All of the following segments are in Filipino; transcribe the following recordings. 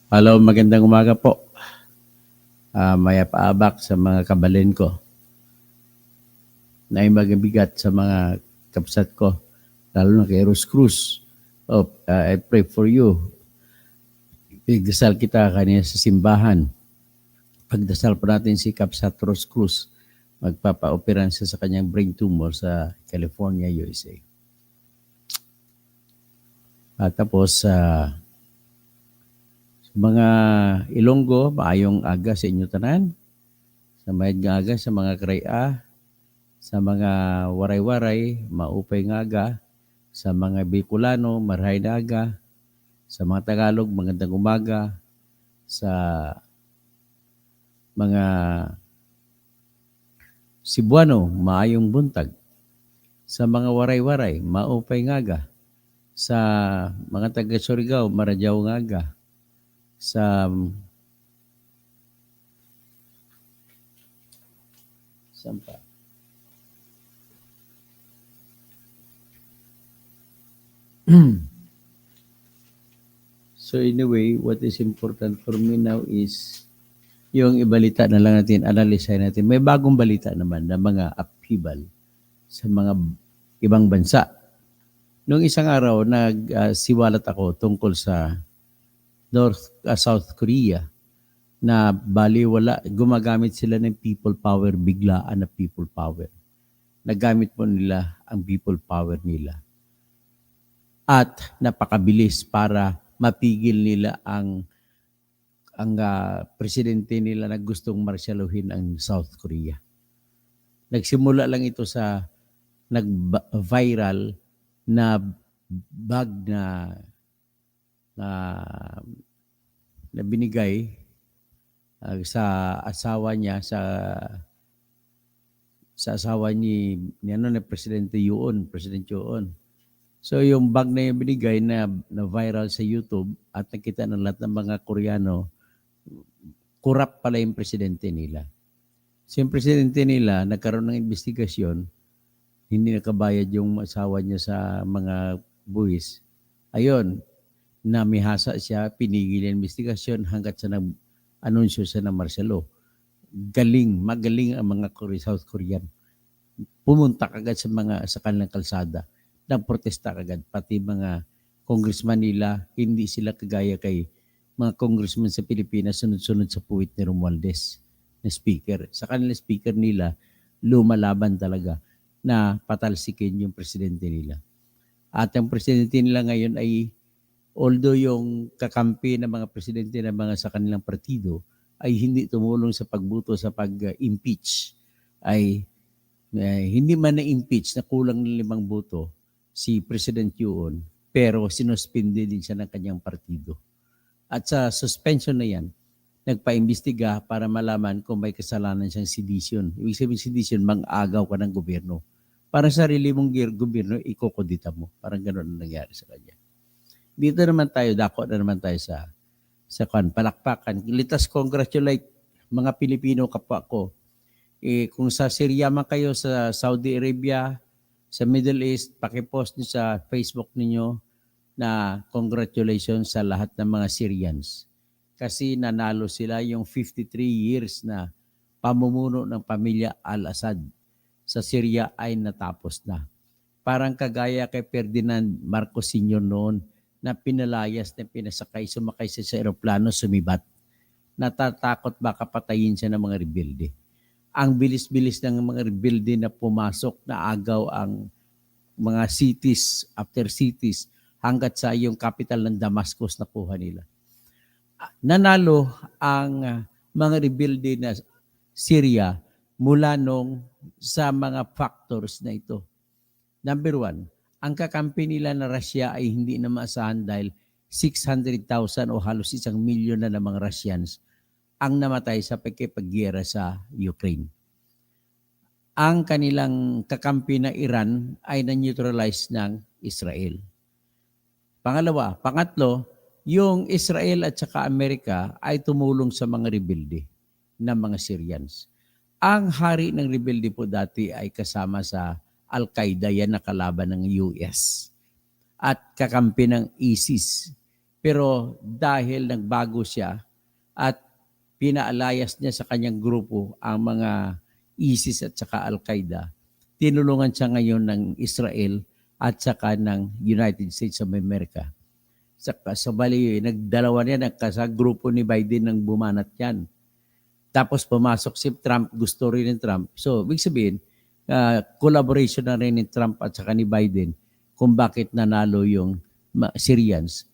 Hello, magandang umaga po. Maya paabak sa mga kabalin ko na magabigat sa mga kapsat ko, lalo na kay Rose Cruz. I pray for you. Pagdasal kita kanina sa simbahan. Pagdasal po natin si Kapsat Rose Cruz. Magpapa-operan siya sa kanyang brain tumor sa California, USA. At tapos, sa mga Ilonggo, maayong aga sa inyo tanan. Sa mayad nga aga sa mga kraya, sa mga waray-waray, maupay nga aga, sa mga Bicolano, marhay na aga, sa mga Tagalog, magandang umaga, sa mga Cebuano, maayong buntag, sa mga waray-waray, maupay nga aga, sa mga taga Surigao, maradyaw nga aga, sa saan pa? So anyway, what is important for me now is yung ibalita na lang natin, analyze natin. May bagong balita naman na mga upheaval sa mga ibang bansa. Noong isang araw, nagsiwalat ako tungkol sa South Korea na baliwala, gumagamit sila ng people power, biglaan na people power. Nagamit po nila ang people power nila. At napakabilis para mapigil nila ang presidente nila na gustong marsyaluhin ang South Korea. Nagsimula lang ito sa nag-viral na bag na binigay sa asawa niya sa asawa ni Presidente Yoon. So yung bag na yung binigay na viral sa YouTube at nakita ng lahat ng mga Koreano, corrupt pala yung presidente nila. So yung presidente nila, nagkaroon ng investigasyon, hindi nakabayad yung asawa niya sa mga buwis. Ayun, namihasa siya, pinigil yung investigasyon hanggat sa nag-anunsyo siya ng martial law. Magaling ang mga South Korean. Pumunta kagad sa kanilang kalsada. Nagprotesta kagad, pati mga congressman nila, hindi sila kagaya kay mga congressman sa Pilipinas sunod-sunod sa puwit ni Romualdez na speaker. Sa kanilang speaker nila, lumalaban talaga na patalsikin yung presidente nila. At ang presidente nila ngayon ay, although yung kakampi ng mga presidente ng mga sa kanilang partido ay hindi tumulong sa pagbuto sa pag-impeach, ay hindi man na-impeach na kulang ng 5 boto si President Yoon, pero sinuspindi din siya ng kanyang partido. At sa suspension na yan, nagpaimbestiga para malaman kung may kasalanan siyang sedition. Ibig sabihin sedition, mang-agaw ka ng gobyerno. Para sa sarili mong gobyerno, ikokodita mo. Parang gano'n ang nangyari sa kanya. Dito naman tayo, dako na naman tayo sa palakpakan. Litas congratulate mga Pilipino kapwa ko. Kung sa Syria man kayo, sa Saudi Arabia, sa Middle East, pakipost niyo sa Facebook ninyo na congratulations sa lahat ng mga Syrians. Kasi nanalo sila yung 53 years na pamumuno ng pamilya Al-Assad sa Syria ay natapos na. Parang kagaya kay Ferdinand Marcos Sr. noon na pinalayas na sumakay siya sa aeroplano, sumibat. Natatakot baka patayin siya ng mga rebelde. Ang bilis-bilis ng mga rebelde na pumasok na agaw ang mga cities after cities hanggat sa yung capital ng Damascus nakuha nila. Nanalo ang mga rebelde na Syria mula nung sa mga factors na ito. Number 1, ang kakampi nila na Russia ay hindi na maasahan dahil 600,000 o halos 1 milyon na ng mga Russians ang namatay sa pagkipaggiyera sa Ukraine. Ang kanilang kakampi na Iran ay na-neutralize ng Israel. Pangatlo, yung Israel at saka Amerika ay tumulong sa mga rebelde ng mga Syrians. Ang hari ng rebelde po dati ay kasama sa Al-Qaeda, yan na kalaban ng US. At kakampi ng ISIS. Pero dahil nagbago siya at pinaalayas niya sa kanyang grupo ang mga ISIS at saka Al-Qaeda, tinulungan siya ngayon ng Israel at saka ng United States of America. Sa bali, nagdalawa niya, sa grupo ni Biden nang bumanat yan. Tapos pumasok si Trump, gusto rin ni Trump. So, ibig sabihin, collaboration na rin ni Trump at saka ni Biden kung bakit nanalo yung Syrians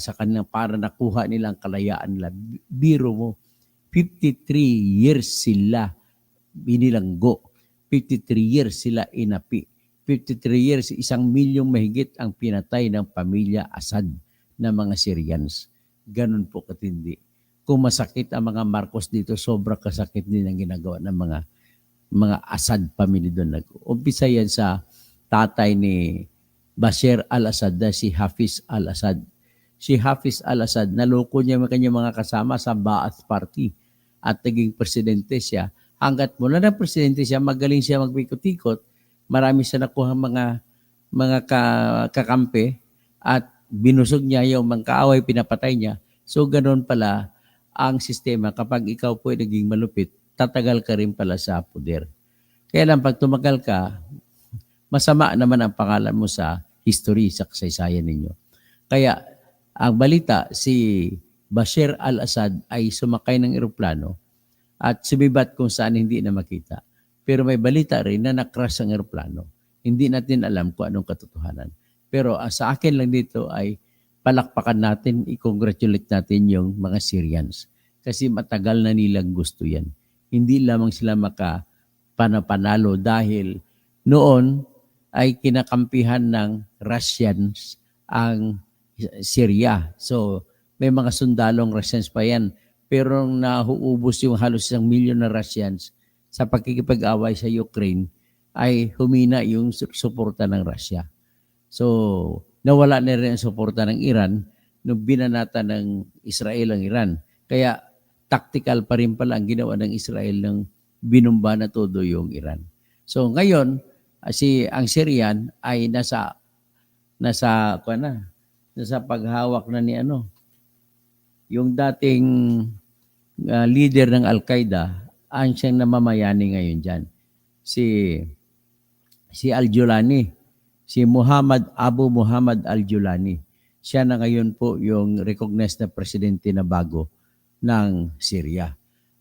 sa kanilang para nakuha nilang kalayaan nila. Biro mo, 53 years sila binilanggo. 53 years sila inapi. 53 years, 1,000,000 mahigit ang pinatay ng pamilya Assad na mga Syrians. Ganun po katindi. Kung masakit ang mga Marcos dito, sobra kasakit din ang ginagawa ng mga Assad family doon. Umpisa yan sa tatay ni Bashar al-Assad na si Hafiz al-Assad. Si Hafiz al-Assad, naloko niya ang kanyang mga kasama sa Ba'ath Party at naging presidente siya. Hanggat mula na presidente siya, magaling siya magpikot-ikot, marami siya nakuha mga kakampi at binusog niya yung mga kaaway, pinapatay niya. So ganoon pala ang sistema. Kapag ikaw po ay naging malupit, tatagal ka rin pala sa poder. Kaya lang pag tumagal ka, masama naman ang pangalan mo sa history, sa kasaysayan ninyo. Kaya ang balita, si Bashar al-Assad ay sumakay ng eroplano at sumibat kung saan hindi na makita. Pero may balita rin na na-crash ang eroplano. Hindi natin alam kung anong katotohanan. Pero sa akin lang dito ay palakpakan natin, i-congratulate natin yung mga Syrians. Kasi matagal na nilang gusto yan. Hindi lamang sila makapanalo dahil noon ay kinakampihan ng Russians ang Syria. So may mga sundalong Russians pa yan. Pero nahuubos yung halos 1,000,000 na Russians sa pagkikipag-away sa Ukraine ay humina yung suporta ng Russia. So, nawala na rin ang suporta ng Iran nung binanata ng Israel ang Iran. Kaya, tactical pa rin pala ang ginawa ng Israel ng binumba na todo yung Iran. So, ngayon, ang Syrian ay nasa paghawak na ni yung dating leader ng Al-Qaeda, ang siyang namamayani ngayon dyan. Si Al-Julani. Si Abu Muhammad Al-Julani. Siya na ngayon po yung recognized na presidente na bago ng Syria.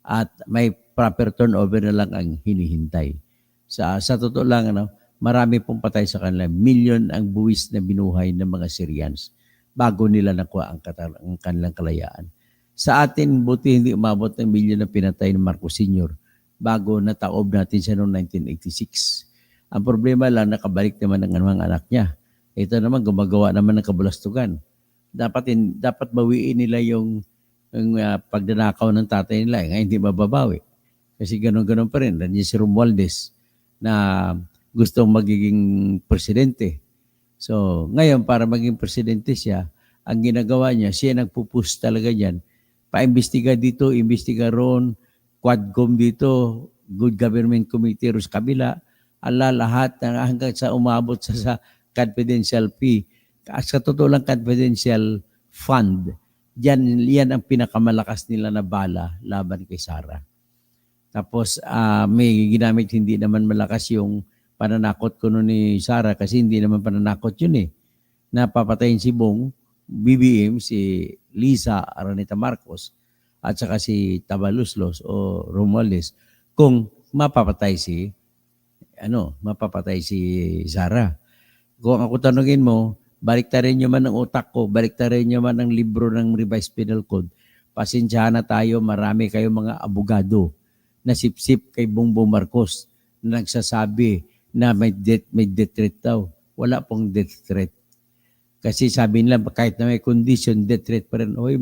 At may proper turnover na lang ang hinihintay. Sa totoo lang, marami pong patay sa kanila. Milyon ang buwis na binuhay ng mga Syrians bago nila nakuha ang kanilang kalayaan. Sa atin, buti hindi umabot ng milyon na pinatay ng Marcos Sr. bago nataob natin siya noong 1986. Ang problema lang, nakabalik naman ng mga anak niya. Ito naman, gumagawa naman ng kabulastugan. Dapat bawiin nila yung pagdanakaw ng tatay nila. Ngayon, hindi mababawi. Kasi ganun-ganun pa rin. Nandiyan si Romualdez na gustong magiging presidente. So, ngayon, para maging presidente siya, ang ginagawa niya, siya nagpupush talaga niyan. Pa-imbestiga dito, imbestiga roon, Quadcom dito, Good Government Committee ro sa kabila, lahat hanggang sa umabot sa confidential fee. Sa totoo lang, confidential fund, yan ang pinakamalakas nila na bala laban kay Sara. Tapos may ginamit hindi naman malakas yung pananakot ko noon ni Sara kasi hindi naman pananakot yun eh. Napapatayin si Bong, BBM, si Lisa Araneta Marcos, at saka si Tabaluslos o Romualdez kung mapapatay si Sara. Kung ako tanungin mo, baliktarin nyo man ang utak ko, baliktarin nyo man ang libro ng Revised Penal Code, pasensyahan na tayo, marami kayong mga abogado na sip-sip kay Bongbong Marcos na nagsasabi na may death threat daw. Wala pong death threat. Kasi sabi nila, kahit na may condition, death threat pa rin. Oy,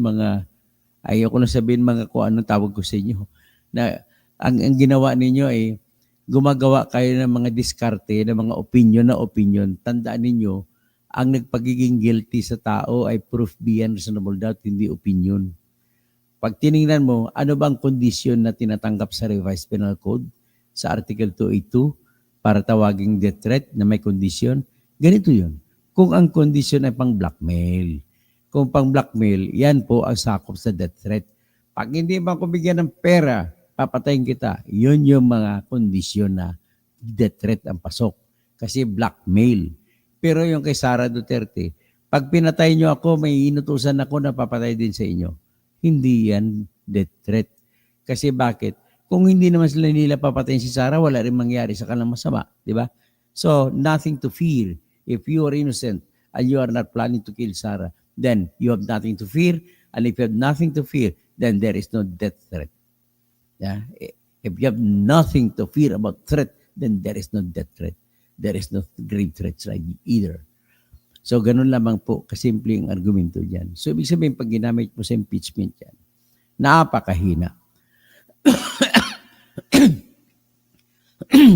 ayoko na sabihin kung anong tawag ko sa inyo. Na ang ginawa ninyo ay gumagawa kayo ng mga diskarte, ng mga opinion. Tandaan ninyo, ang nagpagiging guilty sa tao ay proof beyond reasonable doubt, hindi opinion. Pag tiningnan mo, ano bang kondisyon na tinatanggap sa Revised Penal Code sa Article 282 para tawaging death threat na may kondisyon? Ganito yun. Kung ang kondisyon ay pang blackmail, kung pang blackmail, yan po ang sakop sa death threat. Pag hindi man ko bigyan ng pera, papatayin kita. Yun yung mga kondisyon na death threat ang pasok. Kasi blackmail. Pero yung kay Sara Duterte, pag pinatay nyo ako, may inutusan ako na papatay din sa inyo. Hindi yan death threat. Kasi bakit? Kung hindi naman sila nila papatayin si Sara, wala rin mangyari sa kanilang masama. Di ba? So, nothing to fear. If you are innocent and you are not planning to kill Sara, then you have nothing to fear. And if you have nothing to fear, then there is no death threat. Yeah? If you have nothing to fear about threat, then there is no death threat. There is no grave threats right either. So, ganun lamang po, kasimple ang argumento dyan. So, ibig sabihin, pag ginamit mo sa impeachment yan, napakahina.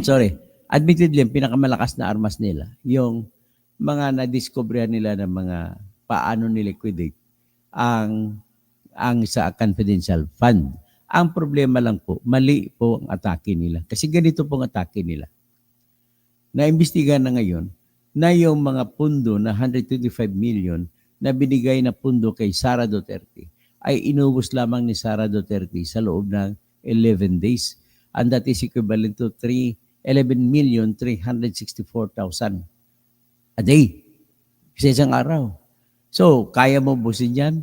Sorry. Admittedly, ang pinakamalakas na armas nila, yung mga na-discover nila ng mga paano niliquidate ang sa confidential fund. Ang problema lang po, mali po ang atake nila. Kasi ganito pong atake nila. Naimbestiga na ngayon na yung mga pundo na 125 million na binigay na pundo kay Sara Duterte ay inubos lamang ni Sara Duterte sa loob ng 11 days. And that is equivalent to 11,364,000 a day sa isang araw. So, kaya mo busin yan?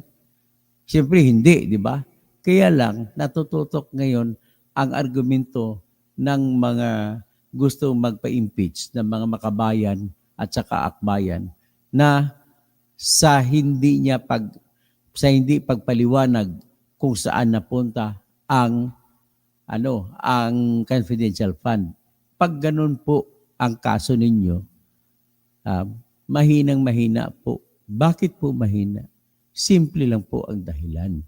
Siyempre, hindi, di ba? Kaya lang, natututok ngayon ang argumento ng mga gusto magpa-impeach ng mga makabayan at saka akbayan na sa hindi pagpaliwanag kung saan napunta ang confidential fund. Pag ganun po ang kaso ninyo, mahinang-mahina po. Bakit po mahina? Simple lang po ang dahilan.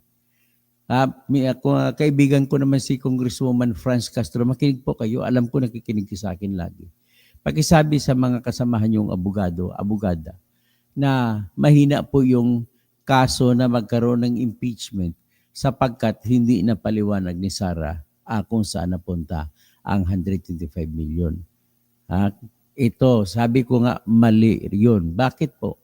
Kaibigan ko naman si Congresswoman Franz Castro, makinig po kayo. Alam ko nakikinig sa akin lagi. Pakisabi sa mga kasamahan yung abogada, na mahina po yung kaso na magkaroon ng impeachment sapagkat hindi na paliwanag ni Sara kung saan napunta ang 125 million. Ito, sabi ko nga, mali yun. Bakit po?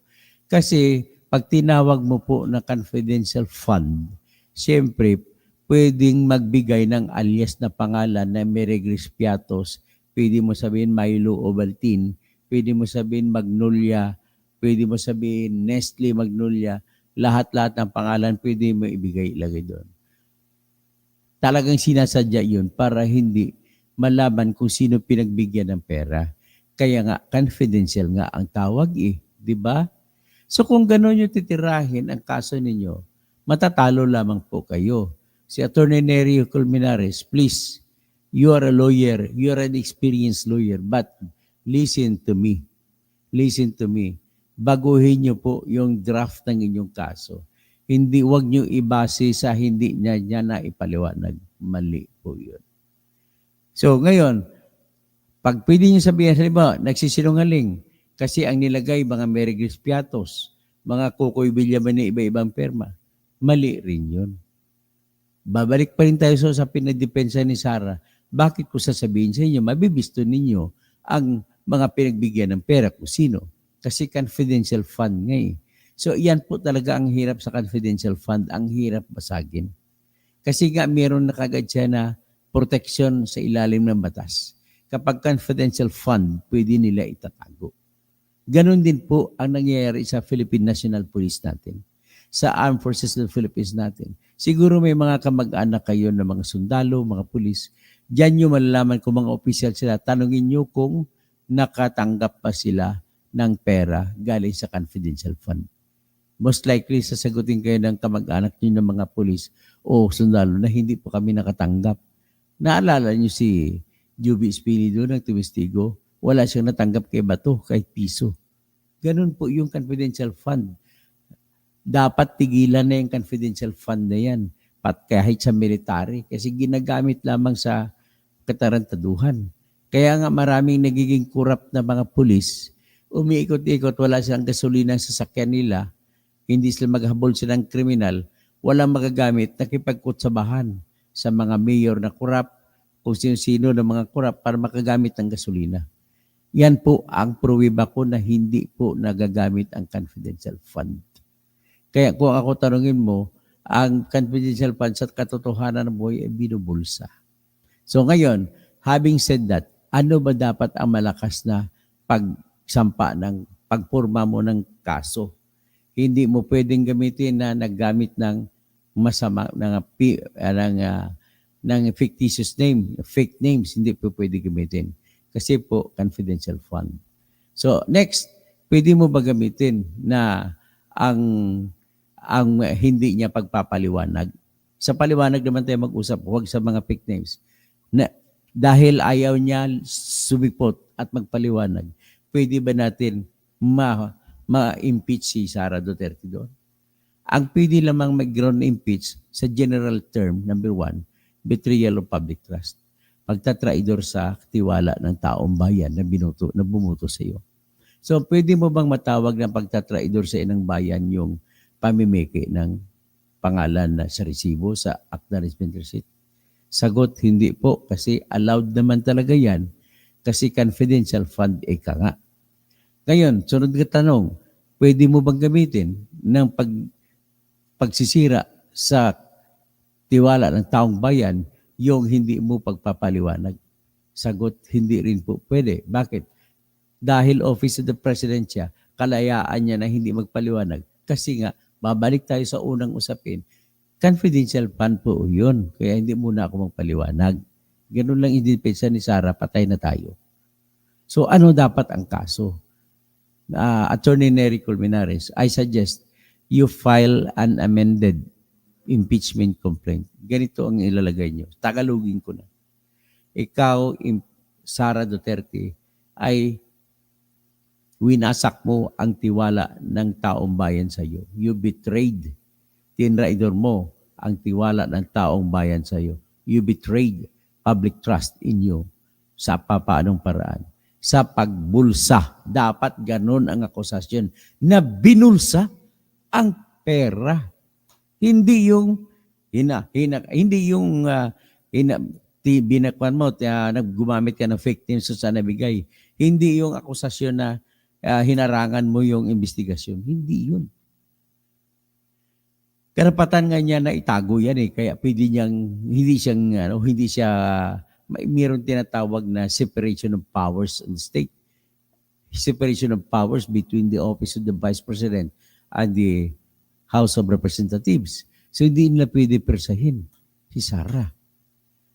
Kasi pag tinawag mo po na confidential fund, siyempre, pwedeng magbigay ng alias na pangalan na Meregris Piatos, pwede mo sabihin Milo Ovaltine, pwede mo sabihin Magnolia, pwede mo sabihin Nestle Magnolia, lahat-lahat ng pangalan pwede mo ilagay doon. Talagang sinasadya yun para hindi malaman kung sino pinagbigyan ng pera. Kaya nga, confidential nga ang tawag di ba? So kung gano'n yung titirahin ang kaso ninyo, matatalo lamang po kayo. Si Attorney Nerio Colmenares, please, you are a lawyer, you are an experienced lawyer, but listen to me. Listen to me. Baguhin niyo po yung draft ng inyong kaso. Huwag niyo ibase sa hindi niya na ipaliwanag. Mali po yun. So ngayon, pag pwede niyo sabihin, halimbawa, nagsisinungaling kasi ang nilagay mga Meregris Piatos, mga Kukoy Villaman na iba-ibang perma, mali rin yun. Babalik pa rin tayo sa pinadepensa ni Sara. Bakit ko sasabihin sa inyo, mabibisto ninyo ang mga pinagbigyan ng pera kung sino? Kasi confidential fund nga So, yan po talaga ang hirap sa confidential fund. Ang hirap basagin. Kasi nga, meron na kagad siya na protection sa ilalim ng batas. Kapag confidential fund, pwede nila itatago. Ganon din po ang nangyayari sa Philippine National Police natin. Sa Armed Forces of the Philippines natin. Siguro may mga kamag-anak kayo na mga sundalo, mga pulis. Diyan nyo malalaman kung mga opisyal sila. Tanungin nyo kung nakatanggap pa sila ng pera galing sa confidential fund. Most likely, sasagutin kayo ng kamag-anak nyo ng mga pulis o sundalo na hindi po kami nakatanggap. Naalala nyo si Juby Espinido ng Tumistigo? Wala siyang natanggap kay Bato, kahit piso. Ganun po yung confidential fund. Dapat tigilan na yung confidential fund na yan. Kahit sa military. Kasi ginagamit lamang sa katarantaduhan. Kaya nga maraming nagiging corrupt na mga pulis, umiikot-ikot, wala silang gasolina sa sasakyan nila, hindi sila maghabol silang kriminal, walang magagamit, nakipagkutsabahan sa mga mayor na corrupt, kung sino-sino ng mga corrupt para makagamit ng gasolina. Yan po ang pruwiba ko na hindi po nagagamit ang confidential fund. Kaya kung ako tanungin mo, ang confidential funds at katotohanan ng buhay ay binubulsa. So ngayon, having said that, ano ba dapat ang malakas na pagsampa ng pagpurma mo ng kaso? Hindi mo pwedeng gamitin na naggamit ng masama ng fictitious name, fake names, hindi po pwede gamitin. Kasi po, confidential fund. So, next, pwede mo ba gamitin na ang hindi niya pagpapaliwanag? Sa paliwanag naman tayo mag-usap, huwag sa mga fake names. Na, dahil ayaw niya sumipot at magpaliwanag, pwede ba natin ma-impeach si Sara Duterte doon? Ang pwede lamang mag-ground impeach sa general term, number 1, betrayal of public trust. Pagtatraidor sa tiwala ng taong bayan na bumuto sa iyo. So, pwede mo bang matawag na pagtatraidor sa inang bayan yung pamimiki ng pangalan na sa resibo sa acknowledgement receipt? Sagot, hindi po, kasi allowed naman talaga yan kasi confidential fund ka nga. Ngayon, sunod ka tanong, pwede mo bang gamitin ng pagsisira sa tiwala ng taong bayan yung hindi mo pagpapaliwanag? Sagot, hindi rin po pwede. Bakit? Dahil Office of the President siya, kalayaan niya na hindi magpaliwanag. Kasi nga, babalik tayo sa unang usapin, confidential fund po yun. Kaya hindi muna ako magpaliwanag. Ganun lang independensya ni Sara, patay na tayo. So ano dapat ang kaso? Attorney Nery Colmenares, I suggest you file an amended impeachment complaint. Ganito ang ilalagay nyo. Tagalogin ko na. Ikaw, Sara Duterte, ay winasak mo ang tiwala ng taong bayan sa iyo. You betrayed. Tinraidor mo ang tiwala ng taong bayan sa iyo. You betrayed public trust in you sa papaanong paraan. Sa pagbulsa. Dapat ganun ang akusasyon na binulsa ang pera. Hindi yung binakwan mo, gumamit ka ng fake names sa nabigay. Hindi yung akusasyon na hinarangan mo yung investigasyon. Hindi yun. Karapatan nga niya na itago yan kaya pwede niyang, hindi siya, mayroon tinatawag na separation of powers in the state. Separation of powers between the office of the Vice President and the House of Representatives. So hindi nila pwede persahin si Sara.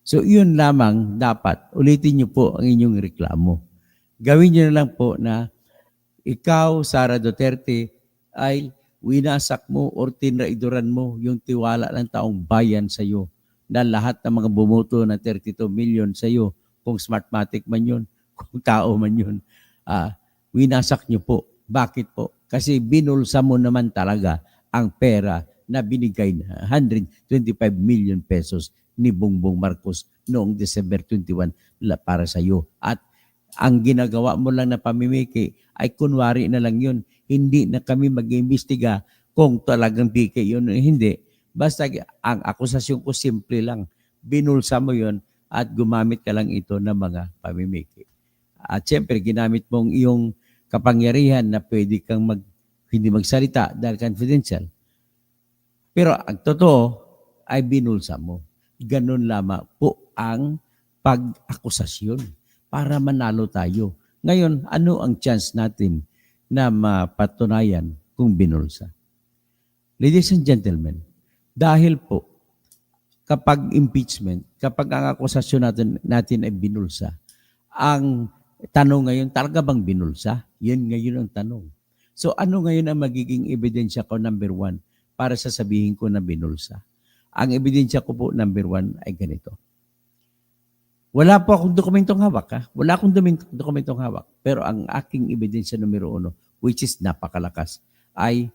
So yun lamang dapat, ulitin niyo po ang inyong reklamo. Gawin niyo na lang po na ikaw, Sara Duterte, ay winasak mo o tinraidoran mo yung tiwala ng taong bayan sa iyo na lahat ng mga bumoto na 32 million sa iyo, kung Smartmatic man yun, kung tao man yun, winasak niyo po. Bakit po? Kasi binulsa mo naman talaga ang pera na binigay na 125 million pesos ni Bongbong Marcos noong December 21 para sa iyo. At ang ginagawa mo lang na pamimiki ay kunwari na lang yun. Hindi na kami mag-iimbestiga kung talagang piki yun o hindi. Basta ang akusasyon ko simple lang. Binulsa mo yun at gumamit ka lang ito ng mga pamimiki. At siyempre, ginamit mong iyong kapangyarihan na pwede kang hindi magsalita dahil confidential. Pero ang totoo ay binulsa mo. Ganun lamang po ang pag-akusasyon para manalo tayo. Ngayon, ano ang chance natin na mapatunayan kung binulsa? Ladies and gentlemen, dahil po kapag impeachment, kapag ang akusasyon natin ay binulsa, ang tanong ngayon, talaga bang binulsa? Yan ngayon ang tanong. So ano ngayon ang magiging ebidensya ko, number 1, para sasabihin ko na binulsa? Ang ebidensya ko po, number 1, ay ganito. Wala po akong dokumentong hawak. Wala akong dokumentong hawak. Pero ang aking ebidensya numero 1, which is napakalakas, ay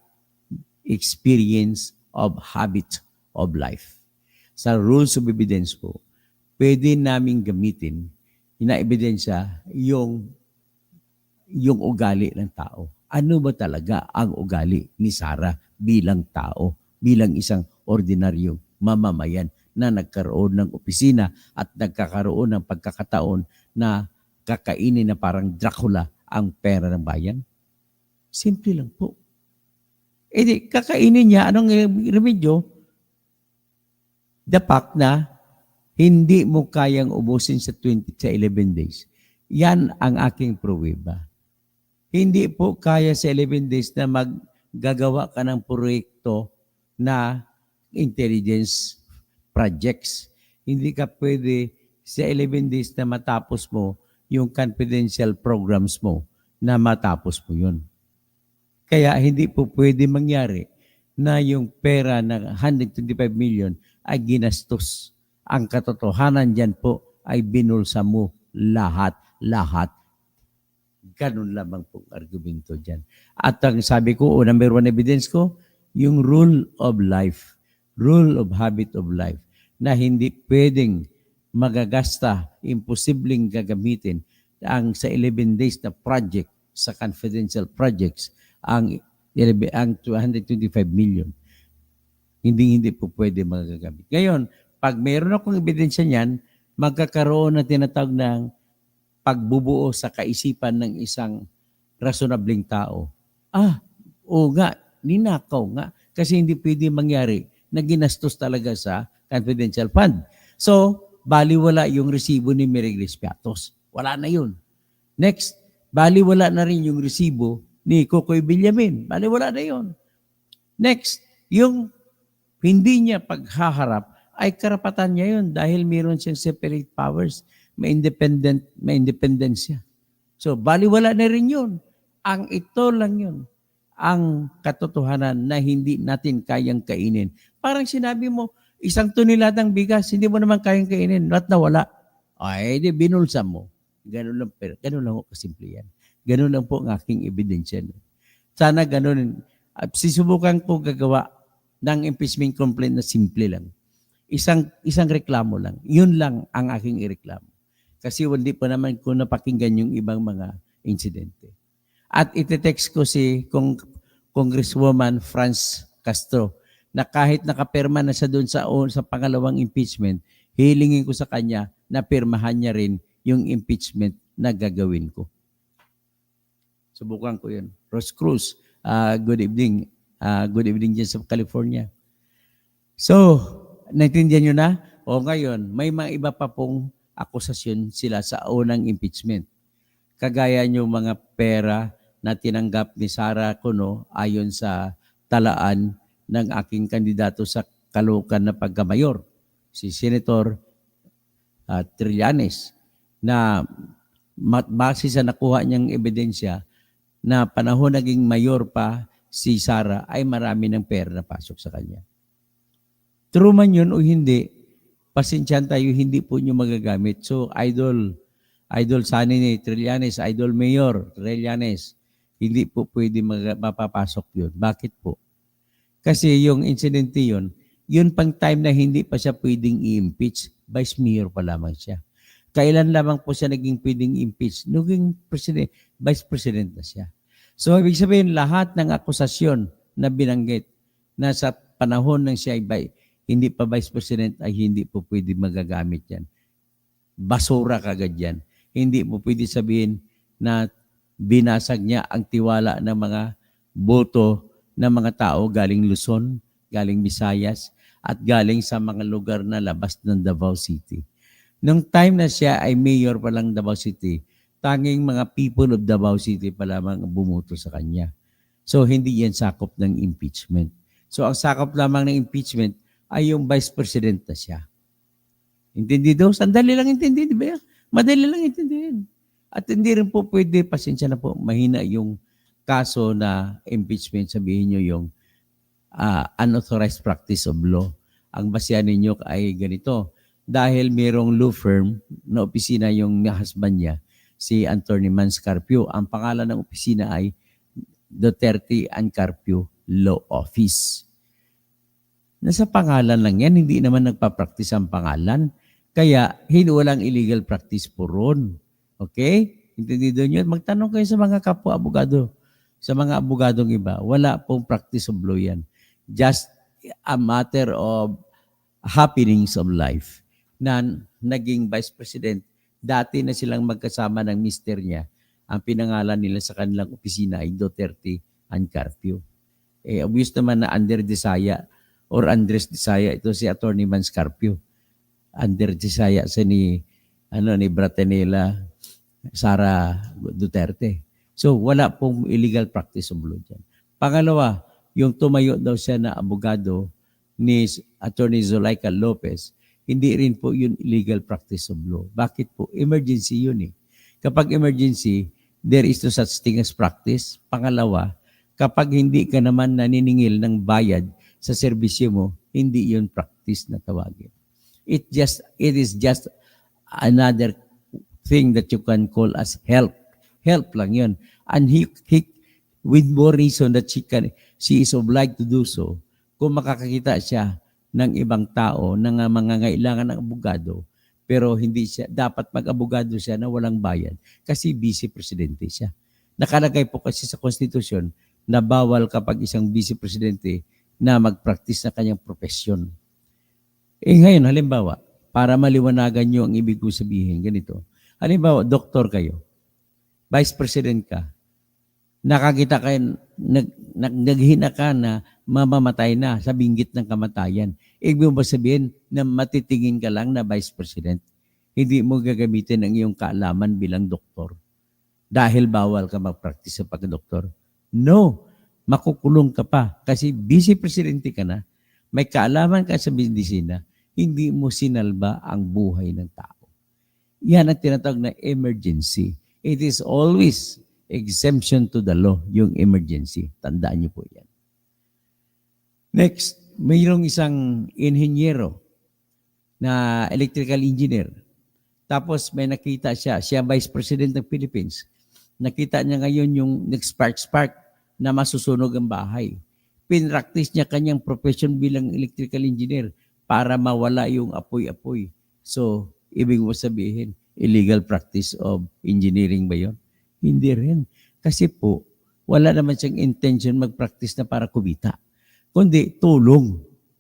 experience of habit of life. Sa rules of evidence po, pwede namin gamitin na ebidensya yung ugali ng tao. Ano ba talaga ang ugali ni Sara bilang tao, bilang isang ordinaryong mamamayan na nagkaroon ng opisina at nagkakaroon ng pagkakataon na kakainin na parang Dracula ang pera ng bayan? Simple lang po. di, kakainin niya, anong remedyo? The fact na hindi mo kayang ubusin sa 11 days. Yan ang aking pruweba. Hindi po kaya sa 11 days na maggagawa ka ng proyekto na intelligence projects. Hindi ka pwede sa 11 days na matapos mo yung confidential programs mo na matapos mo yun. Kaya hindi po pwede mangyari na yung pera na 125 million ay ginastos. Ang katotohanan dyan po ay binulsa mo lahat. Ganun lamang pong argumento dyan. At ang sabi ko, number one evidence ko, yung rule of life, rule of habit of life, na hindi pwedeng magagasta, imposibleng gagamitin ang sa 11 days na project, sa confidential projects, ang 225 million. Hindi po pwede magagamit. Ngayon, pag mayroon akong ebidensya niyan, magkakaroon na tinatawag ng pagbubuo sa kaisipan ng isang rasonableng tao. Oo nga, ninakaw nga. Kasi hindi pwede mangyari na ginastos talaga sa confidential fund. So, baliwala yung resibo ni Meriglis Piatos. Wala na yun. Next, baliwala na rin yung resibo ni Kokoy Villamin. Baliwala na yun. Next, yung hindi niya paghaharap ay karapatan niya yun dahil mayroon siyang separate powers. May independence siya. So, baliwala na rin yun. Ang ito lang yun. Ang katotohanan na hindi natin kayang kainin. Parang sinabi mo, 1 toneladang bigas, hindi mo naman kayang kainin. At nawala. Ay, di binulsa mo. Ganun lang po kasimple yan. Ganun lang po ang aking ebidensya. Sana ganun. Sisubukan ko gagawa ng impeachment complaint na simple lang. Isang reklamo lang. Yun lang ang aking ireklamo. Kasi hindi pa naman ko napakinggan yung ibang mga insidente. At iti-text ko si Congresswoman Franz Castro na kahit nakapirma na siya doon sa pangalawang impeachment, hilingin ko sa kanya na pirmahan niya rin yung impeachment na gagawin ko. Subukan ko yun. Rose Cruz, good evening. Good evening dyan sa California. So, naintindihan nyo na? O ngayon, may mga iba pa pong akusasyon sila sa unang impeachment. Kagaya nyo mga pera na tinanggap ni Sara Cuno ayon sa talaan ng aking kandidato sa Caloocan na pagkamayor, si Senator Trillanes, na base sa nakuha niyang ebidensya na panahon naging mayor pa si Sara ay marami ng pera na pasok sa kanya. True man yun o hindi, pasensyahan tayo, hindi po nyo magagamit. So, Idol Sunny ni Trillanes, Idol Mayor Trillanes, hindi po pwede mapapasok yun. Bakit po? Kasi yung incidente yun pang time na hindi pa siya pwedeng i-impeach, Vice Mayor pa lamang siya. Kailan lamang po siya naging pwedeng impeach? Naging Vice President na siya. So, ibig sabihin, lahat ng akusasyon na binanggit na sa panahon ng siya ay hindi pa Vice President ay hindi po pwede magagamit yan. Basura kagad yan. Hindi po pwede sabihin na binasag niya ang tiwala ng mga boto ng mga tao galing Luzon, galing Visayas, at galing sa mga lugar na labas ng Davao City. Nung time na siya ay mayor pa lang Davao City, tanging mga people of Davao City pa lamang bumoto sa kanya. So, hindi yan sakop ng impeachment. So, ang sakop lamang ng impeachment ay yung Vice President na siya. Intindido? Sandali lang intindihin, di ba? Madali lang intindihin. At hindi rin po pwede, pasensya na po, mahina yung kaso na impeachment, sabihin nyo yung unauthorized practice of law. Ang basihan ninyo ay ganito. Dahil mayroong law firm na opisina yung husband niya, si Attorney Mans Carpio. Ang pangalan ng opisina ay Duterte and Carpio Law Office. Nasa pangalan lang yan, hindi naman nagpa-practice ang pangalan. Kaya, walang illegal practice po ron. Okay? Intindido nyo? Magtanong kayo sa mga kapwa-abogado. Sa mga abogadong iba, wala pong practice of law yan. Just a matter of happenings of life na naging Vice President. Dati na silang magkasama ng mister niya. Ang pinangalan nila sa kanilang opisina ay Duterte and Carpio. Obvious naman na under Disaya or Andres Disaya, ito si Attorney Manscarpio. Under Disaya sa ni Bratanela Sara Duterte. So wala pong illegal practice of law dyan. Pangalawa, yung tumayo daw siya na abogado ni Attorney Zulaika Lopez, hindi rin po yun illegal practice of law. Bakit po? Emergency yun eh. Kapag emergency, there is no such thing as practice. Pangalawa, kapag hindi ka naman naniningil ng bayad sa serbisyo mo, hindi yun practice na tawagin. It is just another thing that you can call as help. Help lang yun. And he with more reason that she is obliged to do so, kung makakakita siya ng ibang tao na mangangailangan ng abogado, pero hindi siya, dapat mag-abogado siya na walang bayad kasi vice presidente siya. Nakalagay po kasi sa konstitusyon na bawal kapag isang vice presidente na mag-practice na kanyang profesyon. Ngayon, halimbawa, para maliwanagan nyo ang ibig ko sabihin, ganito. Halimbawa, doktor kayo, vice president ka, nakakita kayo, naghina ka na mamamatay na sa binggit ng kamatayan. Ibig mo ba sabihin na matitingin ka lang na vice president? Hindi mo gagamitin ang iyong kaalaman bilang doktor dahil bawal ka mag-practice sa pagdoktor. No, makukulong ka pa kasi vice presidente ka na, may kaalaman ka sa medisina, hindi mo sinalba ang buhay ng tao. Yan ang tinatawag na emergency. It is always exemption to the law, yung emergency. Tandaan niyo po yan. Next, mayroong isang inhenyero na electrical engineer. Tapos may nakita siya Vice President ng Philippines. Nakita niya ngayon yung nag-spark na masusunog ang bahay. Pinractice niya kanyang profession bilang electrical engineer para mawala yung apoy-apoy. So, ibig mo sabihin, illegal practice of engineering ba yun? Hindi rin. Kasi po, wala naman siyang intention mag-practice na para kumita. Kundi tulong.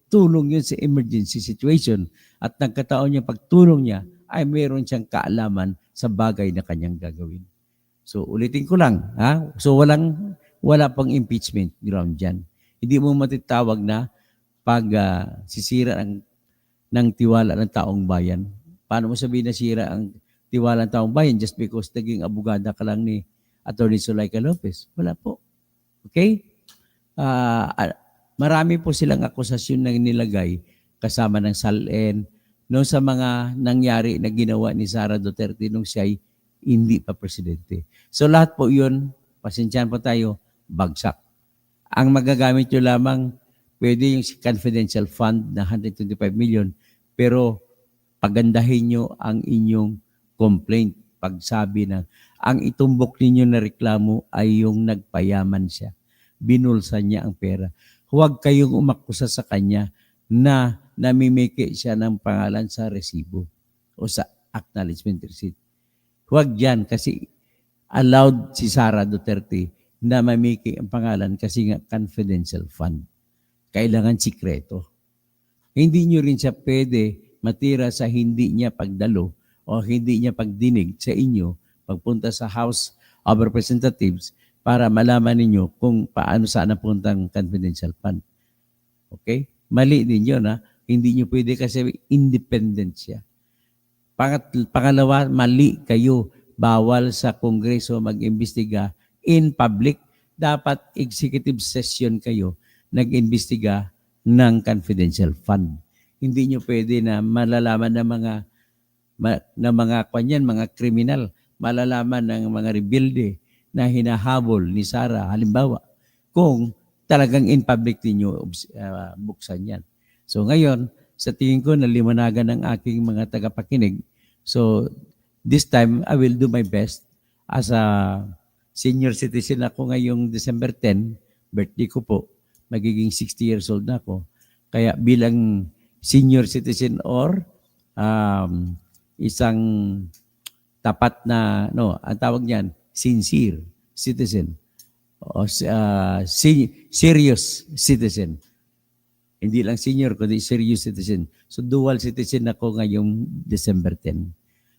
Tulong yun sa emergency situation. At nagkataon niya, pagtulong niya, ay mayroon siyang kaalaman sa bagay na kanyang gagawin. So, ulitin ko lang. So, wala pang impeachment ground dyan. Hindi mo matitawag na pag sisira ng tiwala ng taong bayan. Paano mo sabihin na sira ang tiwala ng taong bayan just because naging abogada ka lang ni Attorney Zulaika Lopez? Wala po. Okay? Marami po silang akusasyon na nilagay kasama ng SALN noong sa mga nangyari na ginawa ni Sara Duterte nung siya'y hindi pa presidente. So lahat po yun, pasensyahan po tayo, bagsak. Ang magagamit nyo lamang, pwede yung confidential fund na 125 million, pero pagandahin nyo ang inyong complaint. Pagsabi na, ang itumbok ninyo na reklamo ay yung nagpayaman siya. Binulsa niya ang pera. Huwag kayong umakusa sa kanya na namimiki siya ng pangalan sa resibo o sa acknowledgement receipt. Huwag yan kasi allowed si Sara Duterte na mamiki ang pangalan kasi nga confidential fund. Kailangan sikreto. Hindi nyo rin siya pwede matira sa hindi niya pagdalo o hindi niya pagdinig sa inyo pagpunta sa House of Representatives para malaman ninyo kung paano saan napuntang confidential fund. Okay? Mali din yun, ha? Hindi nyo pwede kasi independent siya. Pangalawa, mali kayo. Bawal sa Kongreso mag-imbestiga in public. Dapat executive session kayo nag-imbestiga ng confidential fund. Hindi nyo pwede na malalaman ng mga kriminal, malalaman ng mga rebelde na hinahabol ni Sara, halimbawa, kung talagang in public ninyo buksan yan. So ngayon, sa tingin ko, naliwanagan ng aking mga tagapakinig. So this time, I will do my best as a senior citizen ako ngayong December 10, birthday ko po, magiging 60 years old na ako. Kaya bilang senior citizen or isang tapat na, ang tawag niyan, sincere citizen o serious citizen. Hindi lang senior, kundi serious citizen. So dual citizen ako ngayong December 10.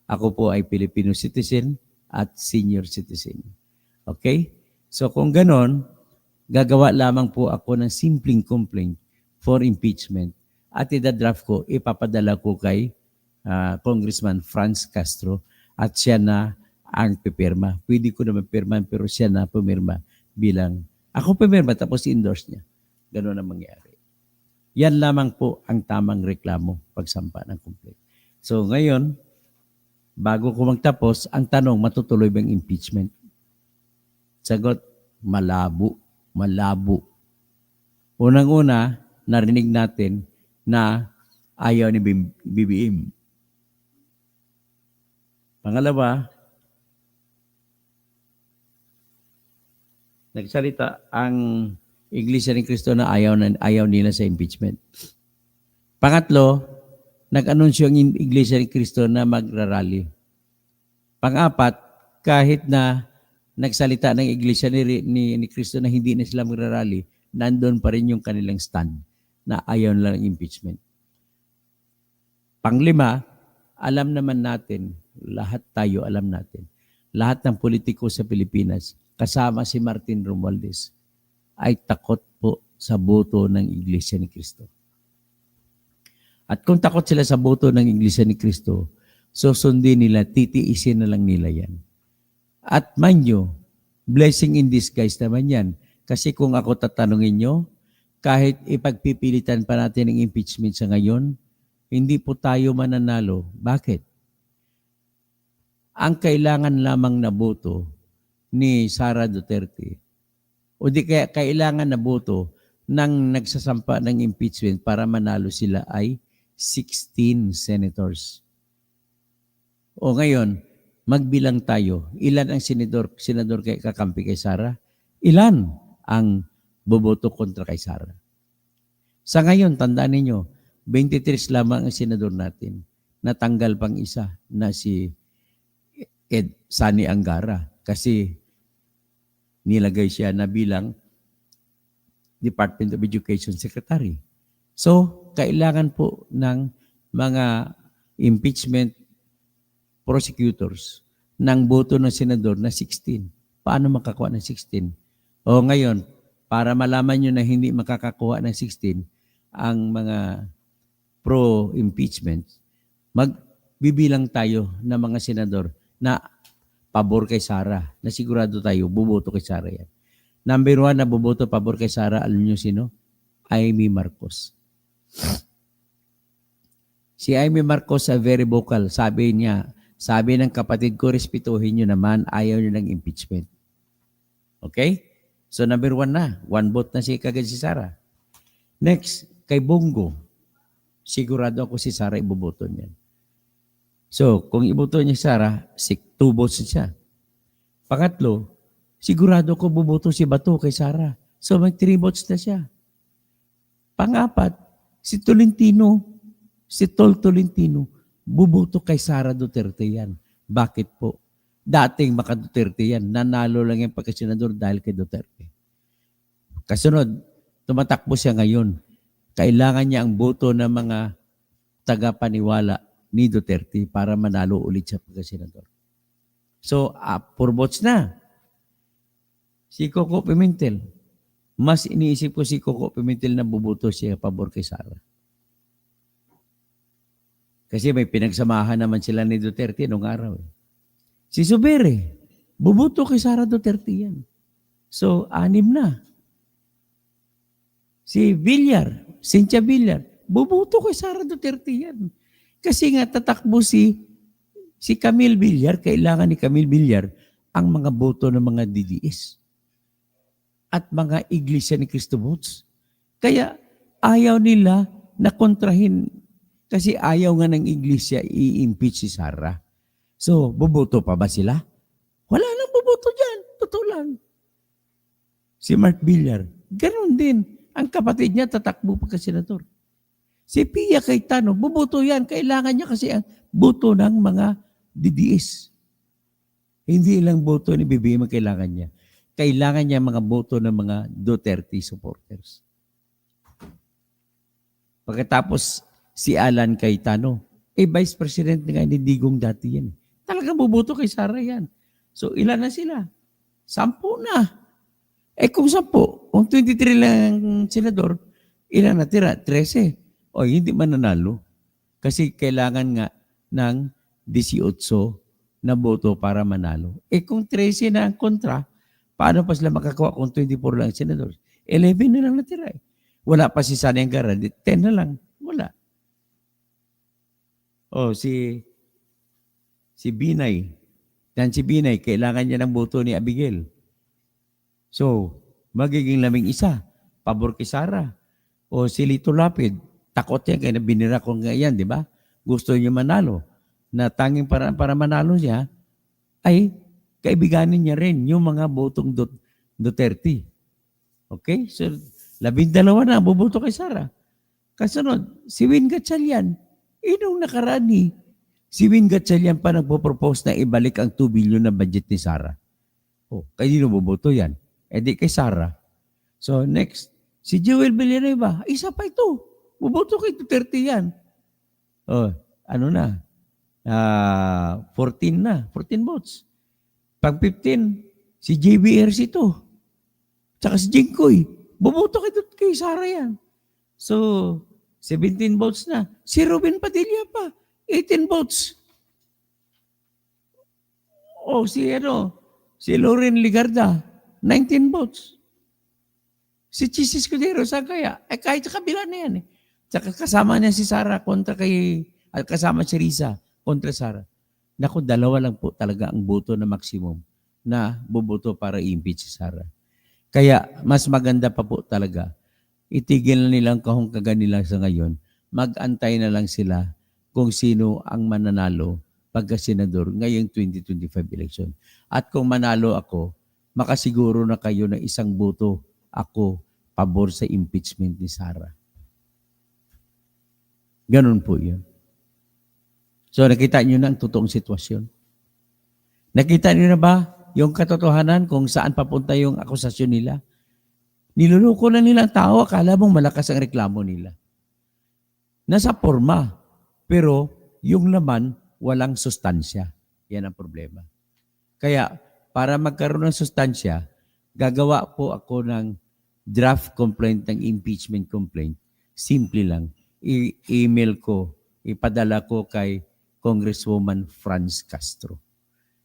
Ako po ay Filipino citizen at senior citizen. Okay? So kung ganon, Gagawa lamang po ako ng simpleng complaint for impeachment. At ida-draft ko, ipapadala ko kay Congressman Franz Castro at siya na ang pipirma. Pwede ko naman pirma pero siya na pumirma bilang ako pumirma tapos endorse niya. Ganun ang mangyari. Yan lamang po ang tamang reklamo pagsampa ng complaint. So ngayon, bago ko magtapos, ang tanong, matutuloy ba ang impeachment? Sagot, malabo. Malabo. Unang-una, narinig natin na ayaw ni BBM. Pangalawa, nagsalita ang Iglesia ni Cristo na ayaw nila sa impeachment. Pangatlo, nag-anunsyo ang Iglesia ni Cristo na magrarally. Pang-apat, kahit na nagsalita ng Iglesia ni Cristo na hindi na sila magrarally, nandun pa rin yung kanilang stand na ayaw nila ng impeachment. Panglima, alam naman natin, lahat tayo alam natin, lahat ng politiko sa Pilipinas, kasama si Martin Romualdez, ay takot po sa boto ng Iglesia ni Cristo. At kung takot sila sa boto ng Iglesia ni Cristo, susundin nila, titiisin na lang nila yan. At mind you, blessing in disguise naman yan. Kasi kung ako tatanungin nyo, kahit ipagpipilitan pa natin ang impeachment sa ngayon, hindi po tayo mananalo. Bakit? Ang kailangan lamang na boto ni Sara Duterte o di kaya kailangan na boto ng nagsasampa ng impeachment para manalo sila ay 16 senators. O ngayon, magbilang tayo. Ilan ang senador kay kakampi kay Sara? Ilan ang boboto kontra kay Sara? Sa ngayon, tandaan ninyo, 23 lamang ang senador natin. Natanggal pang isa na si Sani Angara kasi nilagay siya na bilang Department of Education Secretary. So, kailangan po ng mga impeachment prosecutors ng boto ng senador na 16. Paano makakuha ng 16? O ngayon, para malaman nyo na hindi makakakuha ng 16 ang mga pro-impeachment, magbibilang tayo ng mga senador na pabor kay Sara, na sigurado tayo, buboto kay Sara yan. Number 1 na buboto pabor kay Sara, alam nyo sino? Amy Marcos. Si Amy Marcos ay very vocal. Sabi ng kapatid ko, respetuhin nyo naman, ayaw nyo ng impeachment. Okay? So number 1 na. 1 vote na kagad si Sara. Next, kay Bongo. Sigurado ako si Sara iboboto niyan. So, kung iboto niya si Sara, 2 votes siya. Pangatlo, sigurado ko buboto si Bato kay Sara. So, may 3 votes na siya. Pangapat, si Tol Tolentino, buboto kay Sara Duterte yan. Bakit po? Dating maka Duterte yan. Nanalo lang yung pagkasenador dahil kay Duterte. Kasunod, tumatakbo siya ngayon. Kailangan niya ang boto ng mga tagapaniwala ni Duterte para manalo ulit siya pagkasenador. So, 4 votes na. Si Coco Pimentel. Mas iniisip ko si Coco Pimentel na buboto siya pabor kay Sara. Kasi may pinagsamahan naman sila ni Duterte noong araw. Si Zubere, buboto kay Sara Duterte yan. So, 6 na. Si Cynthia Villar, buboto kay Sara Duterte yan. Kasi nga tatakbo si Camille Villar, kailangan ni Camille Villar ang mga boto ng mga DDS at mga Iglesia ni Cristo votes. Kaya ayaw nila na kontrahin kasi ayaw nga ng Iglesia i-impeach si Sara. So, boboto pa ba sila? Wala nang boboto dyan. Totoo lang. Si Mark Villar, ganun din. Ang kapatid niya tatakbo pa kasi senador. Si Pia Cayetano, buboto yan. Kailangan niya kasi ang boto ng mga DDS. Hindi lang boto ni BBM ang kailangan niya. Kailangan niya mga boto ng mga Duterte supporters. Pagkatapos si Alan Cayetano, Vice President nga ni Digong dati yan. Talagang buboto kay Sara yan. So ilan na sila? 10 na. Kung 10, kung 23 lang senador, ilan natira? 13. O hindi mananalo. Kasi kailangan nga ng 18 na boto para manalo. Kung 13 na ang kontra, paano pa sila makakuha kung 24 lang ang senador? 11 na lang natira eh. Wala pa si Sani Angara, 10 na lang. Wala. O si Binay. Dan si Binay, kailangan niya ng boto ni Abigail. So, magiging 11, pabor kay Sara. O si Lito Lapid, takot yan, kaya binira ko nga yan, di ba? Gusto niya manalo. Na tanging para manalo siya, ay kaibiganin niya rin yung mga botong Duterte. Okay? So, 12 na boboto kay Sara. Kasunod, si Win Gatchalian. Nung nakarani, si Win Gatchalian pa nagpo-propose na ibalik ang 2 billion na budget ni Sara. Kanino boboto yan? Di kay Sara. So next, si Joel Villanueva, isa pa ito. Boboto kay Duterte yan. Ano na? 14 na. 14 votes. Pag 15, si JBRC ito. Tsaka si Jingkoy. Boboto kay Sara yan. So, 17 votes na. Si Ruben Padilla pa. 18 votes. Si Loren Ligarda. 19 votes. Si Chis Escudero, saan kaya? Kahit sa kabila na yan eh. Tsaka kasama niya si Sara kasama si Risa kontra Sara. Naku, 2 lang po talaga ang boto na maximum na boboto para i-impeach si Sara. Kaya mas maganda pa po talaga, itigil na nilang kahungkagan nila sa ngayon, mag-antay na lang sila kung sino ang mananalo pagka-senador ngayong 2025 election. At kung manalo ako, makasiguro na kayo na 1 boto ako pabor sa impeachment ni Sara. Ganun po yun. So nakita nyo na ang totoong sitwasyon. Nakita nyo na ba yung katotohanan kung saan papunta yung akusasyon nila? Niluloko na nila ang tao, akala mong malakas ang reklamo nila. Nasa forma, pero yung laman walang sustansya. Yan ang problema. Kaya para magkaroon ng sustansya, gagawa po ako ng draft complaint ng impeachment complaint. Simple lang. I-email ko, ipadala ko kay Congresswoman Franz Castro.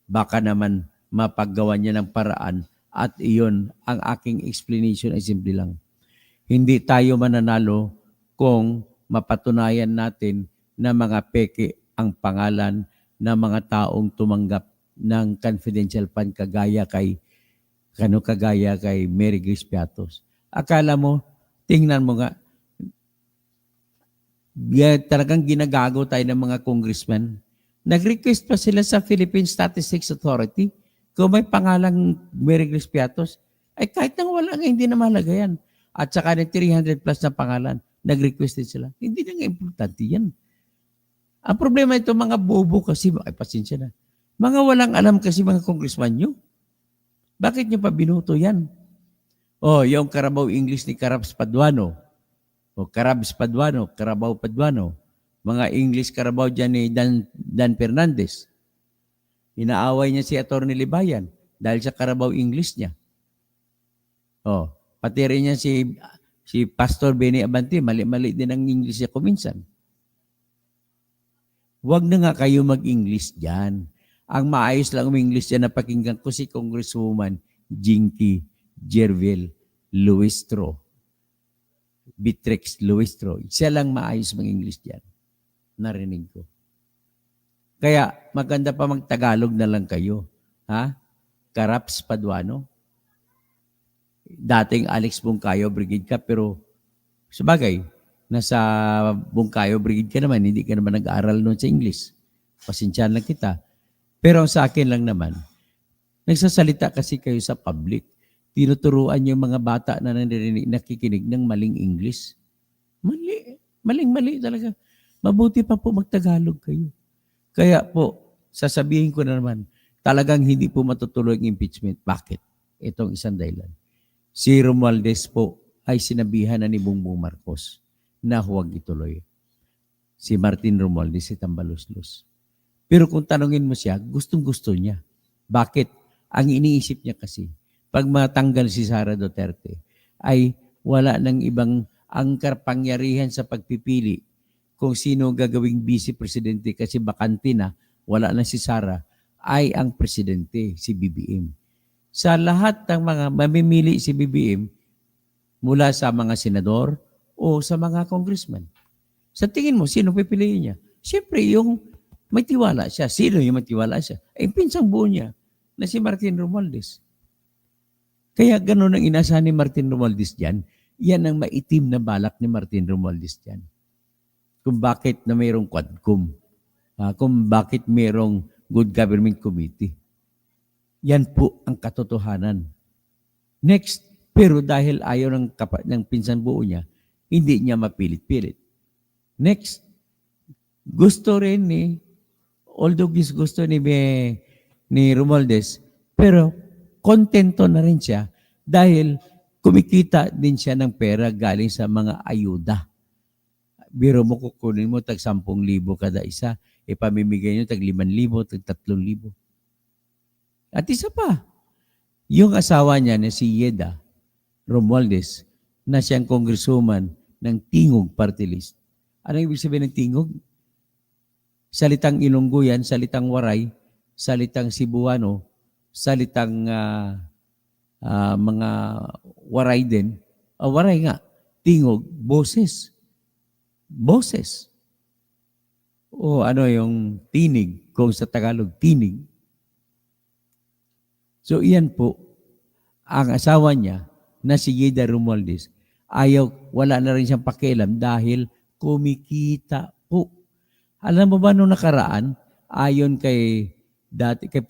Baka naman mapaggawa niya ng paraan at iyon ang aking explanation ay simple lang. Hindi tayo mananalo kung mapatunayan natin na mga peke ang pangalan ng mga taong tumanggap ng confidential fund kagaya kay Mary Grace Piatos. Akala mo, tingnan mo nga, talagang ginagago tayo ng mga congressman. Nag-request pa sila sa Philippine Statistics Authority kung may pangalang Mary Grace Piatos, kahit nang wala nga, hindi na mahalaga yan. At saka ng 300 plus na pangalan, nag-request din sila. Hindi na nga importante yan. Ang problema ito, mga bobo kasi, pasensya na, mga walang alam kasi mga congressman nyo. Bakit nyo pa binuto yan? Yung Carabao English ni Carabs Paduano. Carabs Paduano, Carabao Paduano. Mga English Carabao dyan ni Dan Fernandez. Inaaway niya si Atty. Libayan dahil sa Carabao English niya. Pati rin niya si Pastor Benny Abante, mali-mali din ang English niya kuminsan. Huwag na nga kayo mag-English dyan. Ang maayos lang English dyan na pakinggan ko si Congresswoman Jinky Jervil Luistro. Beatrix Luistro. Siya lang maayos mag-English dyan. Narinig ko. Kaya maganda pa mag-Tagalog na lang kayo. Carabs Paduano. Dating Alex Bungkayo Brigade ka, pero sabagay, nasa Bungkayo Brigade ka naman, hindi ka naman nag-aaral noon sa English. Pasensyahan lang kita. Pero sa akin lang naman, nagsasalita kasi kayo sa public. Tinuturuan yung mga bata na nakikinig ng maling English. Maling-mali talaga. Mabuti pa po mag-Tagalog kayo. Kaya po, sasabihin ko na naman, talagang hindi po matutuloy ang impeachment. Bakit? Itong isang dahilan. Si Romualdez po ay sinabihan na ni Bongbong Marcos na huwag ituloy. Si Martin Romualdez si Tambaluslos. Pero kung tanungin mo siya, gustong-gusto niya. Bakit? Ang iniisip niya kasi, pag matanggal si Sara Duterte, ay wala ng ibang ang kapangyarihan sa pagpipili kung sino gagawing vice presidente kasi bakante na, wala na si Sara, ay ang presidente, si BBM. Sa lahat ng mga mamimili si BBM mula sa mga senador o sa mga congressman. Sa tingin mo, sino pipiliin niya? Siyempre, yung may tiwala siya. Sino yung may tiwala siya? Ay, pinsang buo niya na si Martin Romualdez. Kaya ganun ang inasahan ni Martin Romualdez dyan. Yan ang maitim na balak ni Martin Romualdez dyan. Kung bakit na mayroong Quadcom. Kung bakit mayroong Good Government Committee. Yan po ang katotohanan. Next, pero dahil ayaw ng pinsan buo niya, hindi niya mapilit-pilit. Next, gusto rin although gusto ni Romualdez, pero kontento na rin siya dahil kumikita din siya ng pera galing sa mga ayuda. Biro mo, kukunin mo tag 10,000 kada isa, ipamimigay nyo tag 5,000, tag 3,000. At isa pa, yung asawa niya na si Yeda Romualdez, na siyang congresswoman ng Tingog Party List. Ano ibig sabihin ng Tingog? Salitang Ilonggo yan, salitang Waray, salitang Cebuano, salitang mga Waray din. Waray nga, Tingog, boses. Boses. O ano yung tinig, kung sa Tagalog, tinig. So iyan po, ang asawa niya na si Yeda Romualdez, wala na rin siyang pakialam dahil kumikita po. Alam mo ba nung nakaraan, ayon kay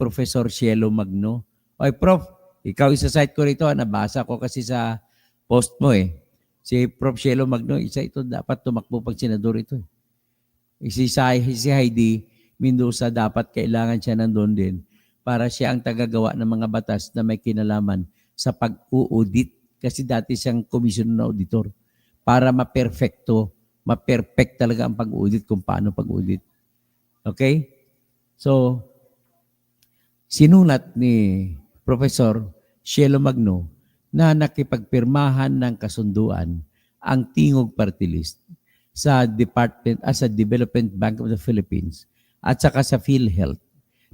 Professor Cielo Magno, oy Prof, ikaw isa-cite ko rito, nabasa ko kasi sa post mo Si Prof. Cielo Magno, isa ito dapat tumakbo pag senador ito. Si Heidi Mendoza dapat kailangan siya nandun din para siya ang tagagawa ng mga batas na may kinalaman sa pag-audit kasi dati siyang commission na auditor para ma-perfect talaga ang pag-audit kung paano pag-audit. Okay? So, sinulat ni Professor Cielo Magno na nakipagpirmahan ng kasunduan ang Tingog Party List sa Development Bank of the Philippines at saka sa PhilHealth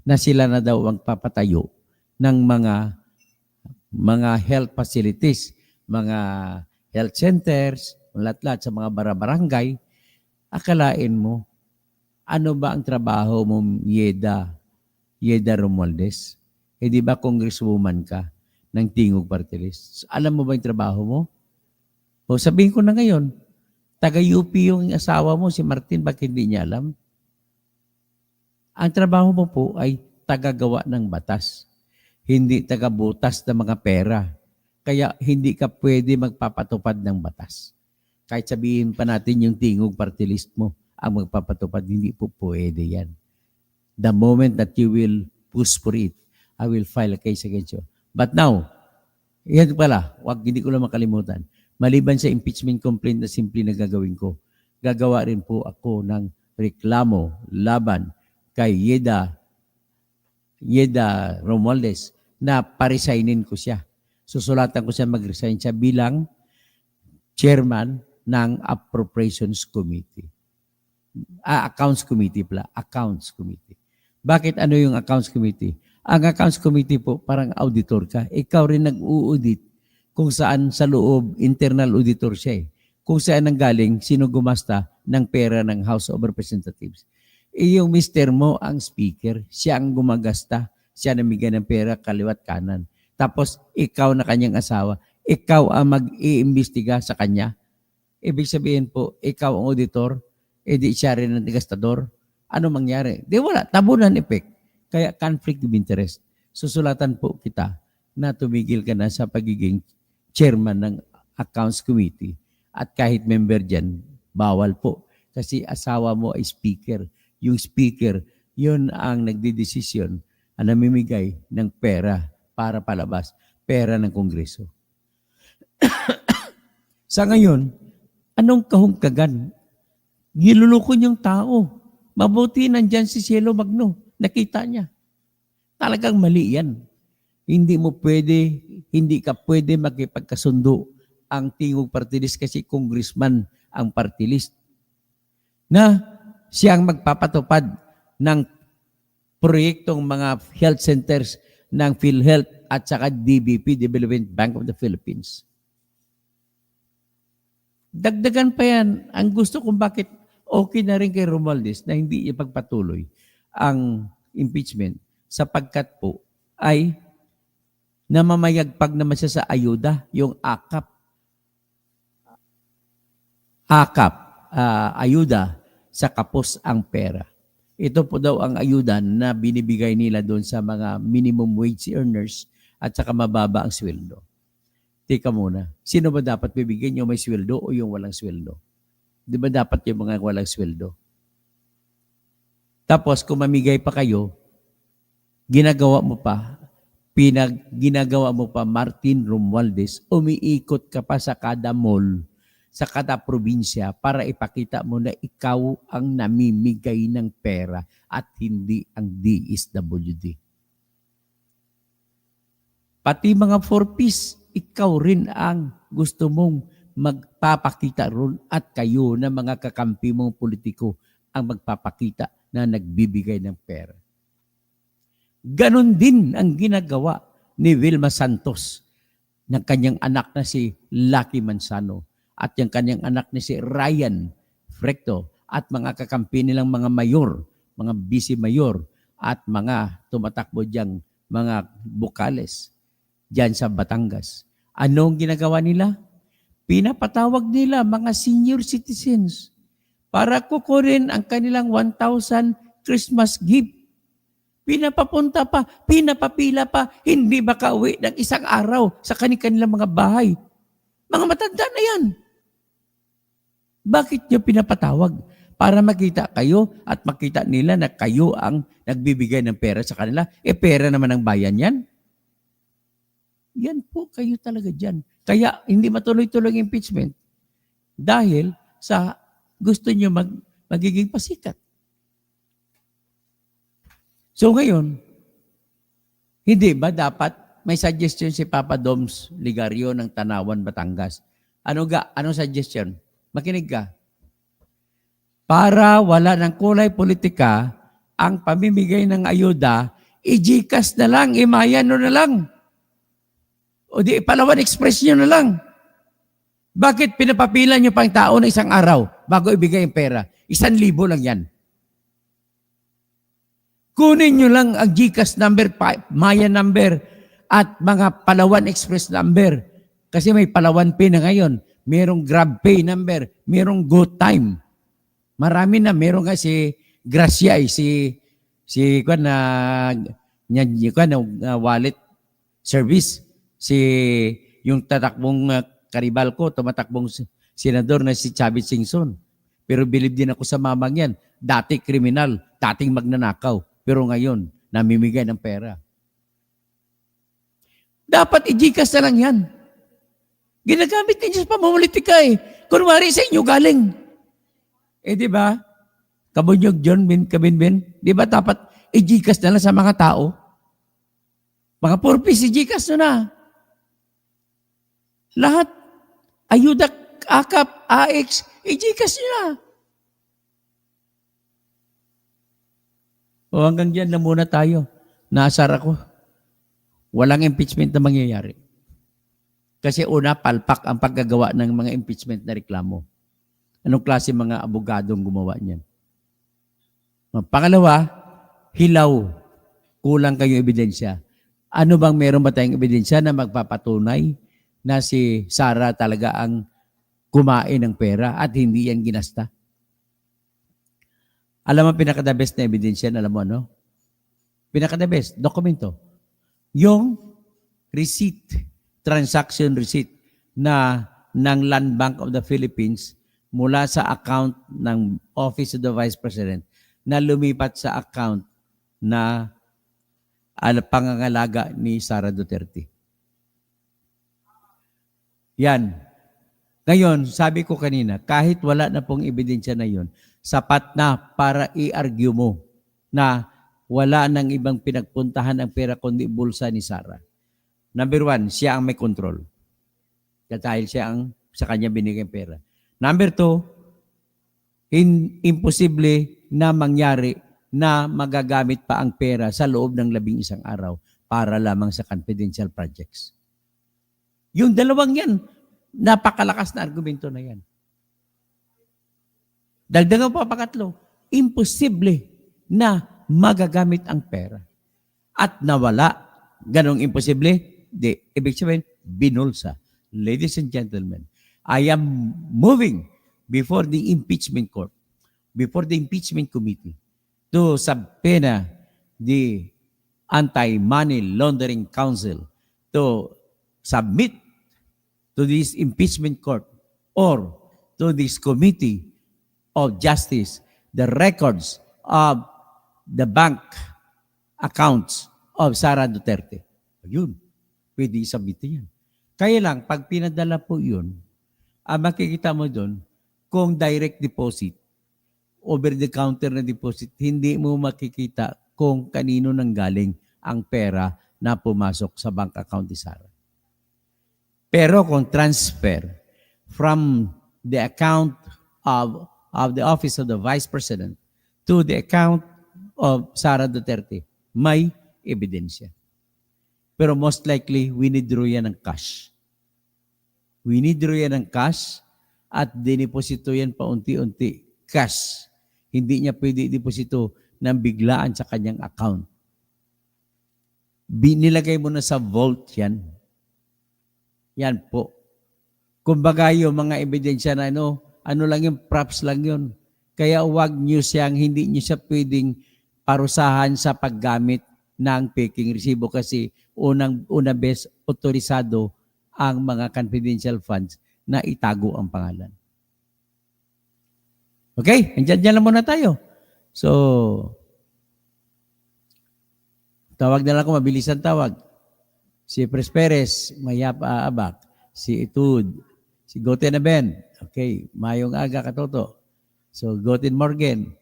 na sila na daw ang papatayo ng mga health facilities, mga health centers, lahat-lahat sa mga barangay. Akalain mo, ano ba ang trabaho mo, Yeda Romualdez? Di ba congresswoman ka ng Tingog Party List? Alam mo ba yung trabaho mo? O sabihin ko na ngayon, taga-UP yung asawa mo, si Martin, bakit hindi niya alam? Ang trabaho mo po ay tagagawa ng batas, hindi tagabutas ng mga pera. Kaya hindi ka pwede magpapatupad ng batas. Kahit sabihin pa natin yung Tingog Party List mo ang magpapatupad, hindi po pwede yan. The moment that you will push for it, I will file a case against you. But now, yan pala, hindi ko lang makalimutan. Maliban sa impeachment complaint na simple na gagawin ko, gagawa rin po ako ng reklamo laban kay Yeda Romualdez na paresignin ko siya. Susulatan ko siya mag-resign siya bilang chairman ng Appropriations Committee. Accounts Committee pala. Accounts Committee. Bakit ano yung Accounts Committee? Ang Accounts Committee po, parang auditor ka. Ikaw rin nag-u-audit kung saan sa loob, internal auditor siya Kung saan nanggaling, sino gumasta ng pera ng House of Representatives. Yung mister mo ang speaker, siya ang gumagasta, siya namigay ng pera kaliwat kanan. Tapos ikaw na kanyang asawa, ikaw ang mag-iimbestiga sa kanya. Ibig sabihin po, ikaw ang auditor, edi siya rin ang gastador. Ano mangyari? Di wala, tabunan effect. Kaya conflict of interest. Susulatan po kita na tumigil ka na sa pagiging chairman ng Accounts Committee. At kahit member dyan, bawal po. Kasi asawa mo ay speaker. Yung speaker, yun ang nagdidesisyon ang namimigay ng pera para palabas. Pera ng Kongreso. Sa ngayon, anong kahungkagan? Niluloko niyong tao. Mabuti nandyan si Cielo Magno. Nakita niya. Talagang mali yan. hindi ka pwede makipagkasundo ang tingog party list kasi congressman ang party list na siyang magpapatupad ng proyektong mga health centers ng PhilHealth at saka DBP, Development Bank of the Philippines. Dagdagan pa yan. Ang gusto kong bakit okay na rin kay Romualdez na hindi ipagpatuloy ang impeachment sapagkat po ay namamayagpag naman siya sa ayuda, yung ayuda sa kapos ang pera. Ito po daw ang ayuda na binibigay nila doon sa mga minimum wage earners at saka mababa ang sweldo. Teka muna, sino ba dapat bibigyan yung may sweldo o yung walang sweldo? Di ba dapat yung mga walang sweldo? Tapos kung mamigay pa kayo, ginagawa mo pa Martin Romualdez, umiikot ka pa sa kada mall, sa kada probinsya para ipakita mo na ikaw ang namimigay ng pera at hindi ang DSWD. Pati mga 4-piece, ikaw rin ang gusto mong magpapakita ron at kayo na mga kakampi mong politiko ang magpapakita na nagbibigay ng pera. Ganon din ang ginagawa ni Vilma Santos ng kanyang anak na si Lucky Manzano at yung kanyang anak na si Ryan Frecto at mga kakampi nilang mga mayor, mga vice mayor at mga tumatakbo diyang mga bukales diyan sa Batangas. Anong ginagawa nila? Pinapatawag nila mga senior citizens para kukunin ang kanilang 1,000 Christmas gift. Pinapapunta pa, pinapapila pa, hindi makauwi ng isang araw sa kanilang mga bahay. Mga matanda na yan. Bakit nyo pinapatawag? Para makita kayo at makita nila na kayo ang nagbibigay ng pera sa kanila. Pera naman ng bayan yan. Yan po, kayo talaga dyan. Kaya hindi matuloy-tuloy ang impeachment. Dahil sa gusto nyo magiging pasikat. So ngayon, hindi ba dapat may suggestion si Papa Doms Ligario ng Tanawan, Batangas? Anong suggestion? Makinig ka. Para wala ng kulay politika, ang pamimigay ng ayuda, i-GCash na lang, imayan na lang. O di, Palawan Express nyo na lang. Bakit pinapapila nyo pang tao na isang araw bago ibigay ang pera? 1,000 lang yan. Kunin nyo lang ang GCash number, Maya number, at mga Palawan Express number. Kasi may Palawan Pay na ngayon. Merong Grab Pay number. Merong Go Time. Marami na. Meron nga si Gracia, wallet service. Yung tatakbong karibal ko, tumatakbong senador na si Chavez Singson. Pero believe din ako sa mamang yan. Dati kriminal, dating magnanakaw. Pero ngayon, namimigay ng pera. Dapat i-GCash na lang yan. Ginagamit ninyo sa pamumulitika eh. Kunwari sa inyo galing. Di ba? Kabunyog John, Kabinbin. Di ba dapat i-GCash na lang sa mga tao? Mga 4-piece, i-GCash na. Lahat. Ayuda, AKAP, AX, i-GCash nila. O hanggang dyan na muna tayo. Naasar ako. Walang impeachment na mangyayari. Kasi una, palpak ang paggagawa ng mga impeachment na reklamo. Anong klase mga abogadong gumawa niyan? Pangalawa, hilaw. Kulang kayong ebidensya. Ano bang meron ba tayong ebidensya na magpapatunay na si Sara talaga ang kumain ng pera at hindi yan ginasta? Alam mo pinaka-the best na ebidensya, alam mo ano? Pinaka-the best, dokumento. Yung receipt, transaction receipt na ng Land Bank of the Philippines mula sa account ng Office of the Vice President na lumipat sa account na pangangalaga ni Sara Duterte. Yan. Ngayon, sabi ko kanina, kahit wala na pong ebidensya na yun, sapat na para i-argue mo na wala nang ibang pinagpuntahan ang pera kundi bulsa ni Sara. Number one, siya ang may control. Dahil siya ang sa kanya binigay pera. Number two, imposible na mangyari na magagamit pa ang pera sa loob ng 11 araw para lamang sa confidential projects. Yung dalawang yan, napakalakas na argumento na yan. Dagdagan pa pakatlo, imposible na magagamit ang pera. At nawala, ganong imposible, ibig sabihin, binulsa. Ladies and gentlemen, I am moving before the impeachment court, before the impeachment committee, to subpoena the Anti-Money Laundering Council to submit to this impeachment court or to this committee of justice the records of the bank accounts of Sara Duterte. Yun, pwede isubmit yan. Kaya lang, pag pinadala po yun, makikita mo doon, kung direct deposit, over-the-counter na deposit, hindi mo makikita kung kanino nanggaling ang pera na pumasok sa bank account ni Sara. Pero kung transfer from the account of the office of the Vice President to the account of Sara Duterte, may ebidensya. Pero most likely, winidraw yan ng cash. Winidraw yan ng cash at diniposito yan paunti-unti. Cash. Hindi niya pwede deposito ng biglaan sa kanyang account. Binilagay mo na sa vault yan. Yan po. Kumbaga yung mga ebidensya na ano lang yung props lang yun. Kaya huwag niyo siyang, hindi niyo siya pwedeng parusahan sa paggamit ng peking resibo kasi una bes otorisado ang mga confidential funds na itago ang pangalan. Okay? Andyan lang muna tayo. So, tawag na lang ako, mabilisan tawag. Si Pres Perez, Mayap Abak. Si Itud, si Goten Aben. Okay, Mayong Aga Katoto. So, Goten Morgan.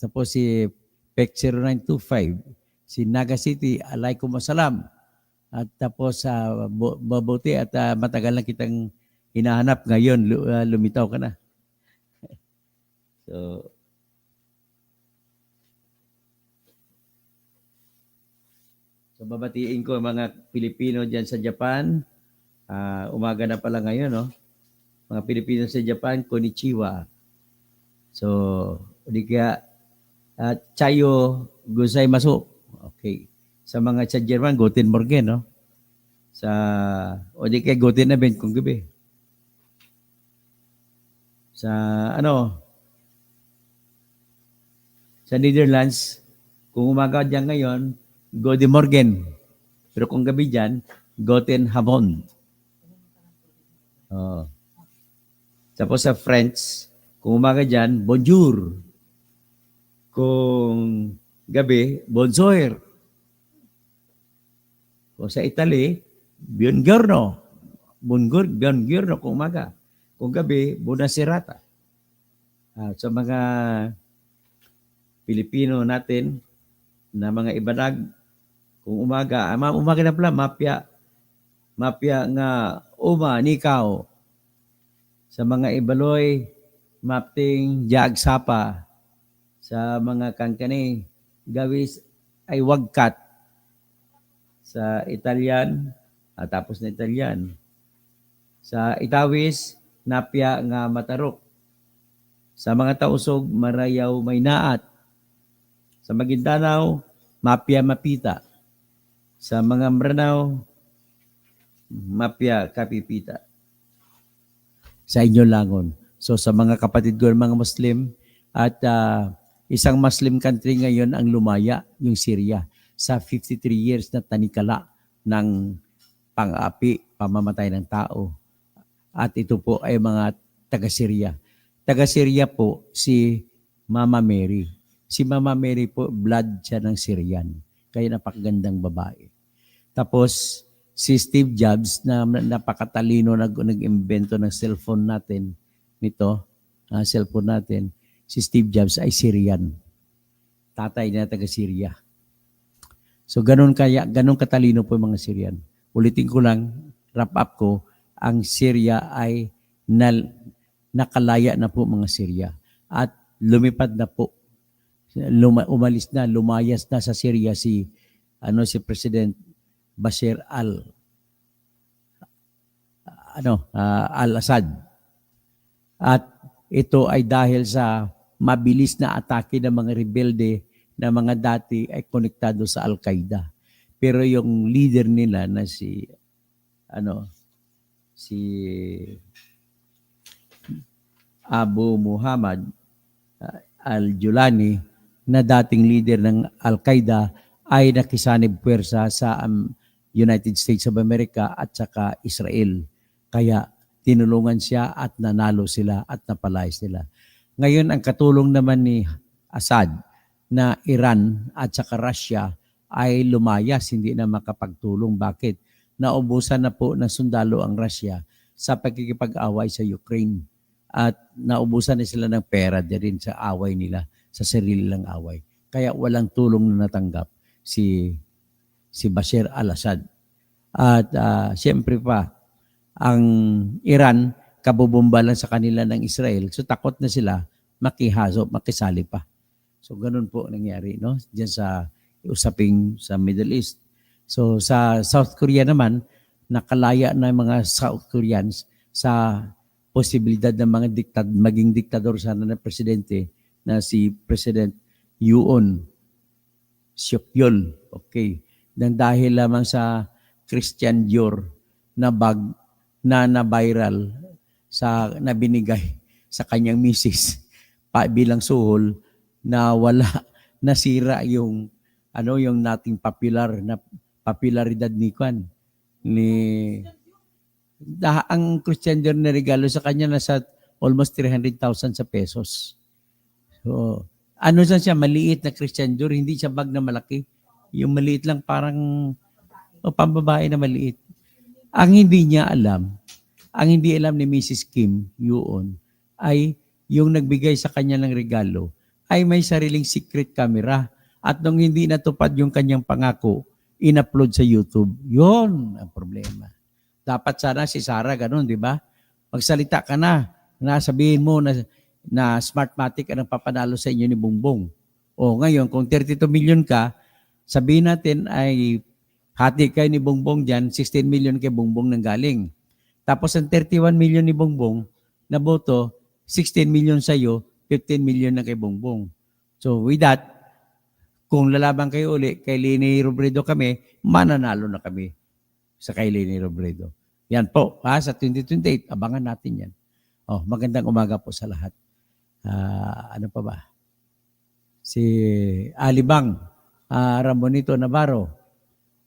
Tapos si PEC 0925. Si Naga City, Alaykum Assalam. At tapos sa mabuti at matagal na kitang hinahanap ngayon, lumitaw ka na. So babatiin ko mga Pilipino dyan sa Japan. Umaga na pala ngayon, no? Mga Pilipino sa Japan, konnichiwa. So, di kaya, chayo gozaimasu. Okay. Sa mga sa German, Guten Morgen, no? O di kaya Guten Abend kung gabi. Sa Netherlands, kung umaga dyan ngayon, Guten Morgen. Pero kung gabi dyan, Guten Abend. Oh. Tapos sa French, kung umaga dyan, Bonjour. Kung gabi, Bonsoir. Kung sa Italy, Buongiorno. Buongiorno kung umaga. Kung gabi, Buonasera. Sa mga Pilipino natin na mga ibanag, kung umaga na pala, mapya nga nikaw. Sa mga Ibaloy, mapting jagsapa. Sa mga kankani, gawis ay wagkat. Sa Italian, tapos na Italian. Sa Itawis, napya nga matarok. Sa mga Tausog, marayaw may naat. Sa Maguindanao, mapya mapita. Sa mga Maranao, mapya kapipita. Sa inyo langon. So sa mga kapatid ko, mga Muslim, at isang Muslim country ngayon ang lumaya, yung Syria, sa 53 years na tanikala ng pang-api, pamamatay ng tao. At ito po ay mga taga-Syria. Taga-Syria po si Mama Mary. Si Mama Mary po, blood siya ng Syrian. Kaya napakagandang babae. Tapos, si Steve Jobs na napakatalino nag-imbento ng cellphone natin, cellphone natin, si Steve Jobs ay Syrian. Tatay na taga-Syria. So ganun katalino po yung mga Syrian. Ulitin ko lang, wrap up ko, ang Syria ay nakalaya na po mga Syria at lumipad na po, umalis na, lumayas na sa Syria si President Bashar al-Assad. At ito ay dahil sa mabilis na atake ng mga rebelde na mga dati ay konektado sa Al-Qaeda. Pero yung leader nila na si Abu Muhammad al-Julani na dating leader ng Al-Qaeda ay nakisanib puwersa sa United States of America at saka Israel. Kaya tinulungan siya at nanalo sila at napalay sila. Ngayon, ang katulong naman ni Assad na Iran at saka Russia ay lumayas, hindi na makapagtulong. Bakit? Naubusan na po ng sundalo ang Russia sa pagkikipag-away sa Ukraine. At naubusan na sila ng pera din sa away nila, sa sarili lang away. Kaya walang tulong na natanggap si Bashar al-Assad. At siyempre pa, ang Iran, kabubomba lang sa kanila ng Israel. So takot na sila makisali pa. So ganun po nangyari, no? Diyan sa usaping sa Middle East. So sa South Korea naman, nakalaya na mga South Koreans sa posibilidad ng mga maging diktador sana na presidente na si President Yoon Suk Yeol. Okay. Nang dahil lamang sa Christian Dior na bag na viral na binigay sa kanyang misis bilang suhol na nasira yung nating popularidad ang Christian Dior na regalo sa kanya nasa almost 300,000 sa pesos. So, siya, maliit na Christian Dior, hindi siya bag na malaki. Yung maliit lang parang pambabae na maliit. Ang hindi alam ni Mrs. Kim Yoon ay yung nagbigay sa kanya ng regalo ay may sariling secret camera at nung hindi natupad yung kanyang pangako, in-upload sa YouTube. Yun ang problema. Dapat sana si Sarah ganun, di ba? Magsalita ka na sabihin mo na Smartmatic ang papanalo sa inyo ni Bongbong. O ngayon, kung 32 million ka, sabihin natin ay hati kayo ni Bongbong dyan, 16 million kay Bongbong nang galing. Tapos ang 31 million ni Bongbong na boto, 16 million sa iyo, 15 million na kay Bongbong. So with that, kung lalaban kayo uli, kay Leni Robredo kami, mananalo na kami sa kay Leni Robredo. Yan po, sa 2028, abangan natin yan. Magandang umaga po sa lahat. Ano pa ba? Si Alibang Ramonito Navarro,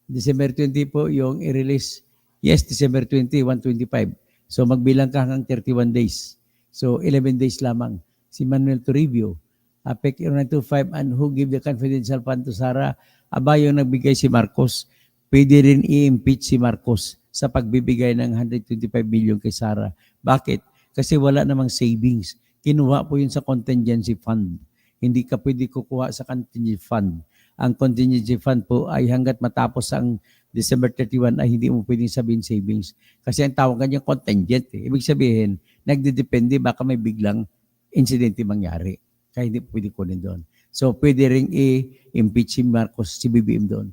December 20 po yung i-release. Yes, December 20, 125. So magbilang ka hanggang 31 days. So 11 days lamang. Si Manuel Toribio, PEC 0925, and who give the confidential fund to Sara? Aba, yung nagbigay si Marcos. Pwede rin i-impeach si Marcos sa pagbibigay ng 125 million kay Sara. Bakit? Kasi wala namang savings. Kinuha po yun sa contingency fund. Hindi ka pwede kukuha sa contingency fund. Ang contingency fund po ay hanggat matapos ang December 31 ay hindi mo pwedeng sabihin savings. Kasi ang tawag kanya contingent. Ibig sabihin, nagdedepende baka may biglang insidente mangyari. Kaya hindi pwede kunin doon. So pwede rin i-impeach si Marcos, si BBM doon.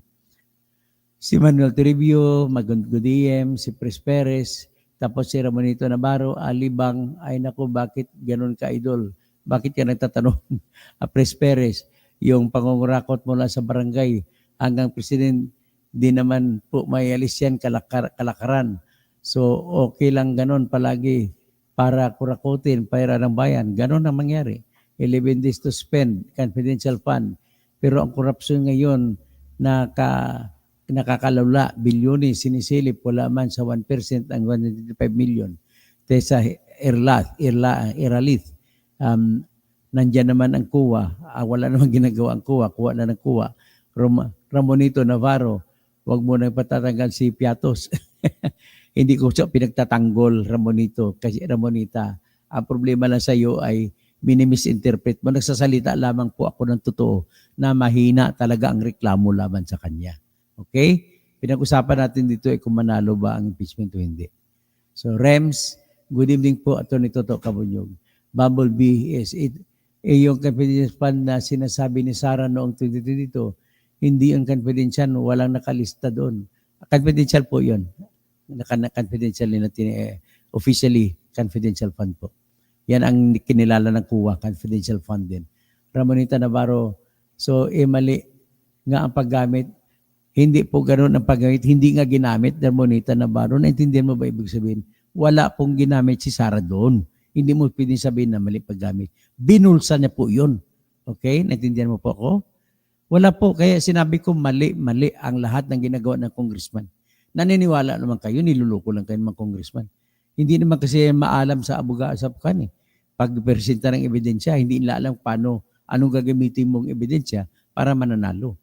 Si Manuel Toribio, Magundudiem, si Pres Perez, tapos si Ramonito Navarro, Alibang, ay naku, bakit ganun ka, idol? Bakit ka nagtatanong? Pres Perez, yung pangungurakot mula sa barangay hanggang president, di naman po may alis yan kalakaran. So, okay lang ganun palagi para kurakutin, para ng bayan. Ganun ang mangyari. 11 days to spend, confidential fund. Pero ang korupsyon ngayon, nakakalula, bilyones, sinisilip, wala man sa 1% ang 125 million. Tesa Iralith, nandyan naman ang kuwa, wala naman ginagawa ang kuwa na ng kuwa. Ramonito Navarro, wag mo na patatanggal si Piatos. Hindi ko siya pinagtatanggol, Ramonito, kasi Ramonita. Ang problema lang sa iyo ay minimisinterpret mo. Nagsasalita lamang po ako ng totoo na mahina talaga ang reklamo laban sa kanya. Okay? pinag-usapan natin dito ay kung manalo ba ang impeachment o hindi. So, Rems, good evening po, Atty. Toto Cabunyog. Bumblebee, yung confidence fund na sinasabi ni Sara noong 2022, hindi ang confidential, walang nakalista doon. Confidential po yun. Confidential nila, officially confidential fund po. Yan ang kinilala ng kuwa, confidential fund din. Ramonita Navarro, so mali nga ang paggamit. Hindi po ganoon ang paggamit. Hindi nga ginamit, Ramonita Navarro. Naintindihan mo ba ibig sabihin? Wala pong ginamit si Sara doon. Hindi mo pwedeng sabihin na mali paggamit. Binulsa niya po yun. Okay? Naintindihan mo po ako? Wala po. Kaya sinabi ko mali ang lahat ng ginagawa ng congressman. Naniniwala naman kayo, niluloko lang kayo ng mga congressman. Hindi naman kasi maalam sa sa kan eh. Pag presenta ng ebidensya, hindi nila alam paano, anong gagamitin mong ebidensya para mananalo.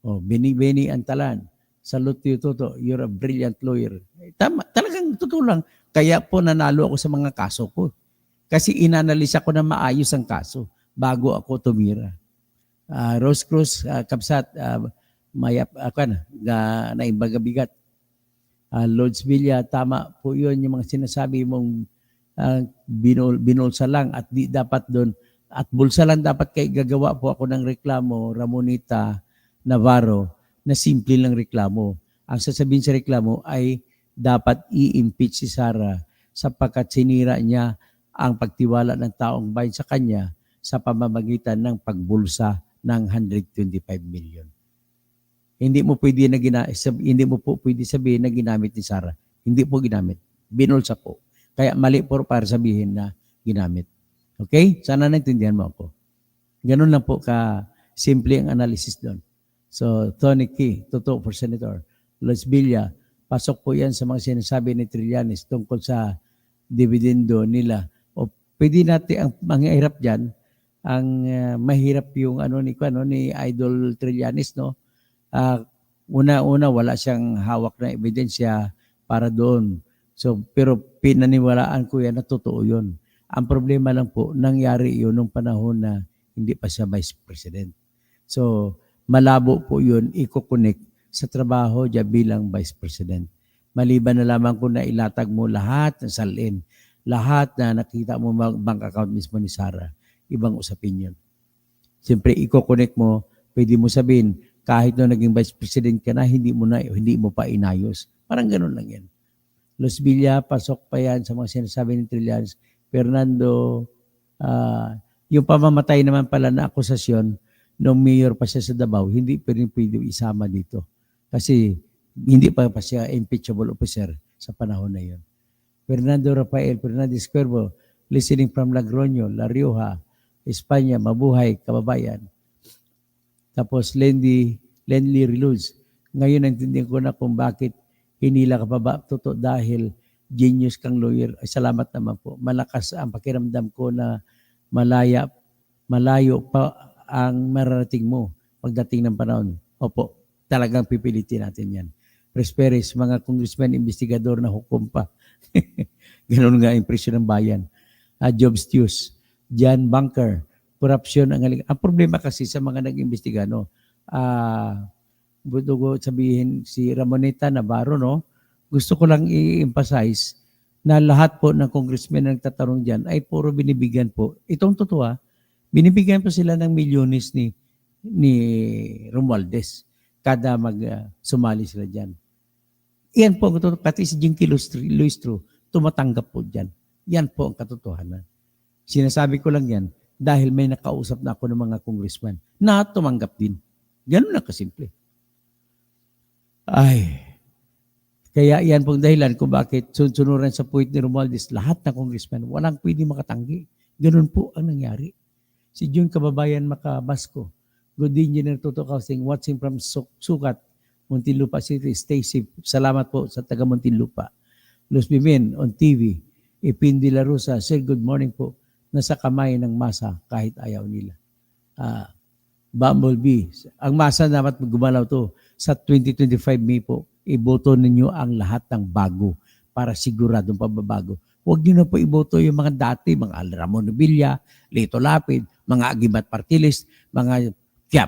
Oh, Beni Antalan, salute to you, Toto. You're a brilliant lawyer. Tama, talagang totoo lang. Kaya po nanalo ako sa mga kaso ko. Kasi inanalisa ko na maayos ang kaso bago ako tumira. Rose Cruz, Kapsat, Mayap, naimbagabigat. Lords Villa, tama po yun yung mga sinasabi mong binulsa lang at di dapat doon. At bulsa lang dapat kay gagawa po ako ng reklamo, Ramonita Navarro, na simple lang reklamo. Ang sasabihin sa reklamo ay dapat i-impeach si Sara sapagkat sinira niya ang pagtiwala ng taong bayan sa kanya sa pamamagitan ng pagbulsa ng 125 million. Hindi mo po pwede sabihin na ginamit ni Sara. Hindi po ginamit. Binulsa po. Kaya mali po para sabihin na ginamit. Okay? Sana naintindihan mo ako. Ganun lang po ka simple ang analysis doon. So, Tony Key, totoo for Senator. Los Villa, pasok po yan sa mga sinasabi ni Trillanes tungkol sa dividendo nila. O pwede natin, ang mahirap dyan, ang mahirap yung ni Idol Trillanes, no? Una-una, wala siyang hawak na ebidensya para doon. So, pero pinaniwalaan ko yan na totoo yun. Ang problema lang po, nangyari yun nung panahon na hindi pa siya Vice President. So, malabo po yun, i-connect sa trabaho niya bilang Vice President. Maliban na lamang kung na ilatag mo lahat ng salin, lahat na nakita mo bank account mismo ni Sara, ibang usapin yun. Siyempre, i-connect mo, pwede mo sabihin, kahit na naging Vice President ka na, hindi mo pa inayos. Parang ganun lang yan. Los Villa, pasok pa yan sa mga sinasabi ni Trillanes. Fernando, yung pamamatay naman pala na akusasyon nung mayor pa siya sa Davao, hindi pwede isama dito. Kasi hindi pa siya impeachable officer sa panahon na yun. Fernando Rafael Fernandez Cuervo, listening from Logroño, La Rioja, Espanya, mabuhay, kababayan. Tapos Lenny Riluz. Ngayon naintindihan ko na kung bakit hinila ka pa ba. Totoo dahil genius kang lawyer. Ay, salamat naman po. Malakas ang pakiramdam ko na malayo pa ang mararating mo pagdating ng panahon. Opo, talagang pipilitin natin yan. Presperes, mga congressman, investigador na hukom pa. Ganun nga impresyon ng bayan. Jobs Tews, Jan Bunker, corruption ang haling. Ang problema kasi sa mga nag-imbestiga, no, gusto ko sabihin si Ramonita Navarro, no, gusto ko lang i-emphasize na lahat po ng congressmen na nagtatanong dyan ay puro binibigyan po. Itong totoo, binibigyan po sila ng milyones ni Romualdez kada sumali sila dyan. Yan po ang totoo. Pati si Jinky Luistro, tumatanggap po dyan. Yan po ang katotohanan. Sinasabi ko lang yan dahil may nakausap na ako ng mga congressman na tumanggap din. Ganun lang kasimple. Ay, kaya yan pong dahilan kung bakit sunsunuran sa puwit ni Romualdez, lahat ng congressman, walang pwede makatanggi. Ganun po ang nangyari. Si June Kababayan Makabasco, good engineer Toto Kausing, watching from Sukat, Muntinlupa City, stay safe. Salamat po sa taga Muntinlupa. Luz Bimin on TV, Ipin de la Rosa, sir, good morning po. Nasa kamay ng masa kahit ayaw nila. Bumblebee, ang masa dapat gumalaw to. Sa 2025 May po, iboto ninyo ang lahat ng bago para siguradong pababago. Huwag nyo na po iboto yung mga dati, mga Ramon Villa, Lito Lapid, mga Agimat Partilis, mga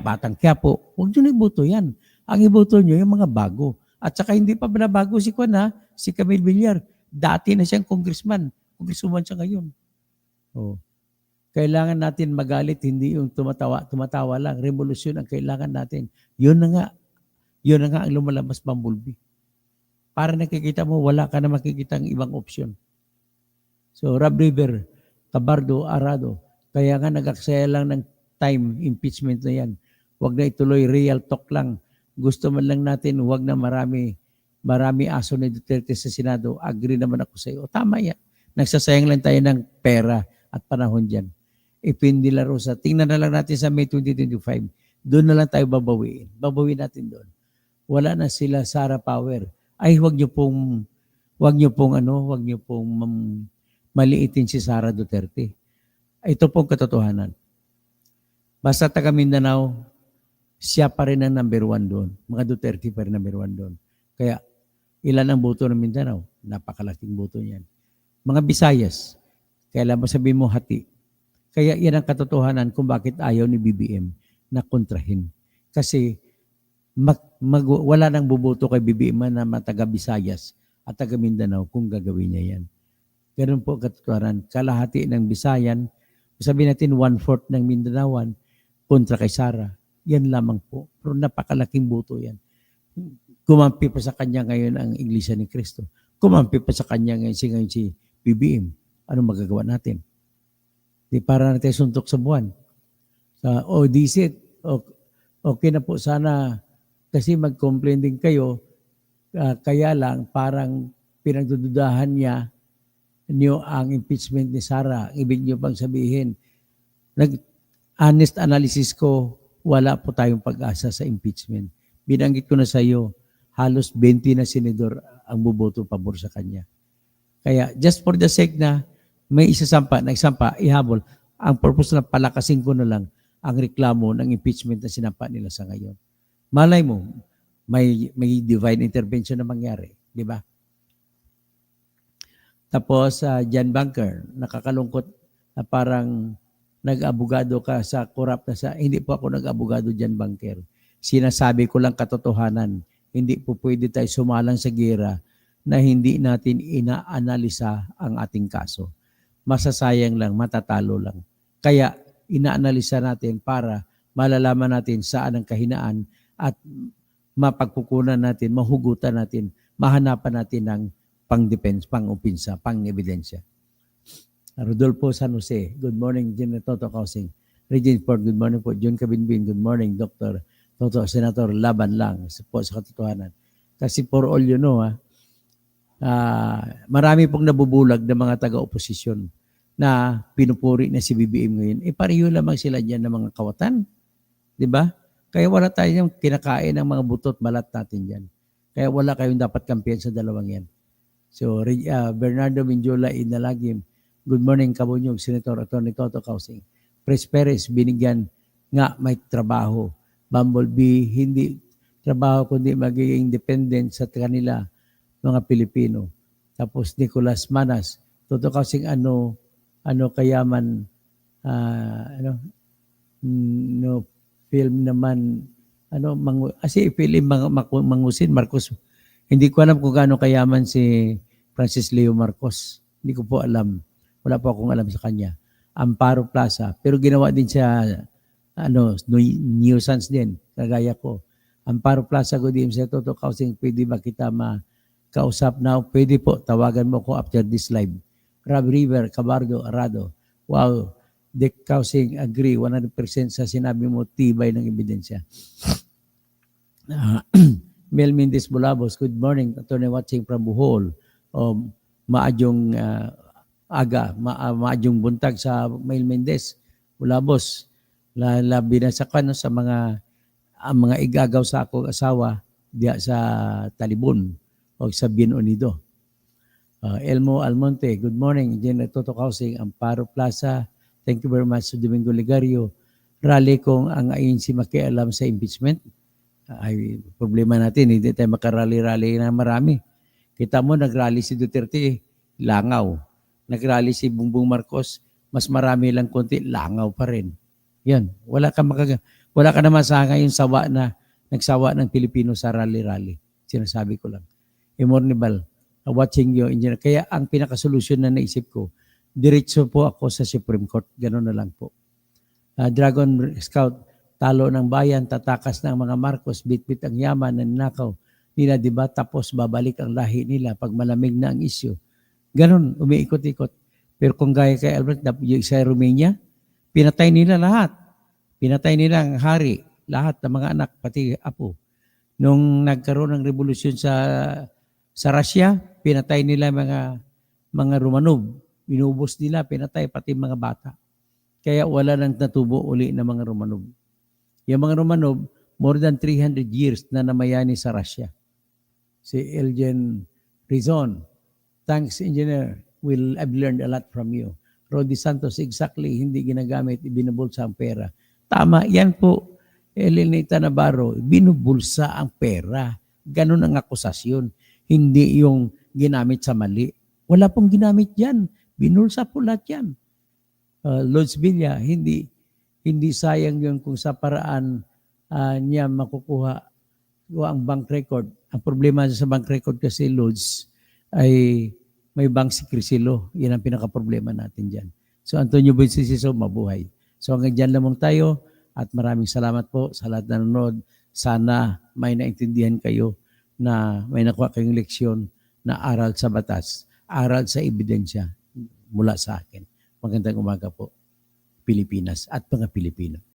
Batang Quiapo. Huwag nyo na iboto yan. Ang iboto nyo yung mga bago. At saka hindi pa binabago si Kwan ha, si Camille Villar. Dati na siyang congresswoman siya ngayon. Oh. Kailangan natin magalit, hindi yung tumatawa lang. Revolusyon ang kailangan natin. Yun na nga ang lumalabas bumblebee. Para nakikita mo, wala ka na makikita ang ibang opsyon. So, Rob River, Cabardo, Arado, kaya nga nag-aksaya lang ng time, impeachment na yan. Huwag na ituloy, real talk lang. Gusto man lang natin, huwag na marami aso ni Duterte sa Senado. Agree naman ako sa iyo. Tama yan. Nagsasayang lang tayo ng pera at panahon dyan. Ipin de la Rosa. Tingnan na lang natin sa May 2025. Doon na lang tayo babawiin. Babawiin natin doon. Wala na sila Sarah Power. Ay, huwag niyo pong maliitin si Sara Duterte. Ito pong katotohanan. Basta taga Mindanao, siya pa rin ang number 1 doon. Mga Duterte pa rin number 1 doon. Kaya, ilan ang boto ng Mindanao? Napakalaking boto niyan. Mga Visayas, kailan mo sabihin mo hati? Kaya yan ang katotohanan kung bakit ayaw ni BBM na kontrahin. Kasi wala nang buboto kay BBM na taga Visayas at taga Mindanao kung gagawin niya yan. Ganun po katotohanan. Kalahati ng Visayan, sabihin natin 1/4 ng Mindanaoan kontra kay Sara. Yan lamang po. Pero napakalaking boto yan. Kumampi pa sa kanya ngayon ang Iglesia ni Cristo. Kumampi pa sa kanya ngayon si BBM. Ano magagawa natin? Di para natin suntok sa buwan. Disit. Okay na po sana kasi mag-complain din kayo. Kaya lang parang pinagdududahan niyo ang impeachment ni Sara. Ibig niyo pang sabihin, honest analysis ko, wala po tayong pag-asa sa impeachment. Binanggit ko na sa iyo, halos 20 na senador ang buboto pabor sa kanya. Kaya just for the sake na may nagsampa, ihabol, ang purpose na palakasin ko na lang ang reklamo ng impeachment na sinampa nila sa ngayon. Malay mo, may divine intervention na mangyari. Di ba? Tapos, John Bunker, nakakalungkot na parang nag-abogado ka sa corrupt na sa... Hindi po ako nag-abogado, John Bunker. Sinasabi ko lang katotohanan. Hindi po pwede tayo sumalang sa gera na hindi natin inaanalisa ang ating kaso. Masasayang lang, matatalo lang. Kaya, inaanalisa natin para malalaman natin saan ang kahinaan at mapagkukunan natin, mahugutan natin, mahanapan natin ng pang-defense, pang-upinsa, pang-ebidensya. Rodolfo San Jose, good morning, General Toto Kausing. Regine Ford, good morning po. John Cabinbin, good morning, Dr. Toto, Senator, laban lang po sa katotohanan. Kasi for all you know, marami pong nabubulag ng mga taga-oposisyon na pinupuri na si BBM ngayon. Pareho lamang sila dyan ng mga kawatan. Di ba? Kaya wala tayong kinakain ng mga butot balat natin dyan. Kaya wala kayong dapat kampiyan sa dalawang yan. So, Bernardo Minjola Inalagim, good morning, Kabunyog, Senator Atty. Toto Kausing. Pres Perez, binigyan nga may trabaho. Bumblebee, hindi trabaho kundi magiging independent sa kanila, mga Pilipino. Tapos Nicolas Manas, Toto Kausing, ano kayaman, film naman, film Mangusin, Marcos. Hindi ko alam kung gaano kayaman si Francis Leo Marcos. Hindi ko po alam. Wala po akong alam sa kanya. Amparo Plaza. Pero ginawa din siya, nuisance din, kagaya ko. Amparo Plaza, good evening sa Toto Kausing. Pwede ba kita makausap now? Pwede po. Tawagan mo ko after this live. Rob River, Cabardo, Arado. Wow. Dick Kausing, agree 100% sa sinabi mo, tibay ng ebidensya. Mel Mendez Bulabos, good morning. Attorney watching from Bohol. Maadjong maadjong buntag sa Mel Mendez Bulabos. Labi na sa mga igagaw sa akong asawa diya sa Talibon o sa Bien Unido. Elmo Almonte, good morning. General Toto Kausing, Amparo Plaza. Thank you very much, Domingo Ligario. Rally kong ang ANC makialam sa impeachment. Ay, problema natin, hindi tayo makarally-rally na marami. Kita mo, nagrally si Duterte, langaw. Nagrally si Bongbong Marcos, mas marami lang konti, langaw pa rin. Yan, wala ka naman sa ngayon nagsawa ng Pilipino sa rally-rally. Sinasabi ko lang. Imornibal, watching you, engineer. Kaya ang pinakasolusyon na naisip ko, diretso po ako sa Supreme Court. Ganun na lang po. Dragon Scout, talo ng bayan, tatakas ng mga Marcos, bitbit ang yaman, nanakaw nila, di ba? Tapos babalik ang lahi nila pag malamig na ang issue. Ganon, umiikot-ikot. Pero kung gaya kay Albert, yung sa Romania, pinatay nila lahat. Pinatay nila ang hari, lahat ng mga anak, pati apo. Nung nagkaroon ng revolusyon sa Russia, pinatay nila mga Romanov. Inubos nila, pinatay pati mga bata. Kaya wala nang natubo uli ng mga Romanov. Yung mga Romanov, more than 300 years na namayani sa Russia. Si Elgen Rizon, thanks engineer, I've learned a lot from you. Rodi Santos, exactly, hindi ginagamit, ibinubulsa ang pera. Tama, yan po, Elenita Navarro, binubulsa ang pera. Ganun ang akusasyon. Hindi yung ginamit sa mali. Wala pong ginamit yan. Binulsa po lahat yan. Lods Villa, hindi sayang yun kung sa paraan niya makukuha ang bank record. Ang problema sa bank record kasi, Lods, ay may bank secrecy law. Yan ang pinaka-problema natin dyan. So, Antonio Buensiso, mabuhay. So, hanggang dyan lamang tayo at maraming salamat po sa lahat na nanonood. Sana may naintindihan kayo na may nakuha kayong leksyon na aral sa batas, aral sa ebidensya mula sa akin. Magandang umaga po, Pilipinas at mga Pilipino.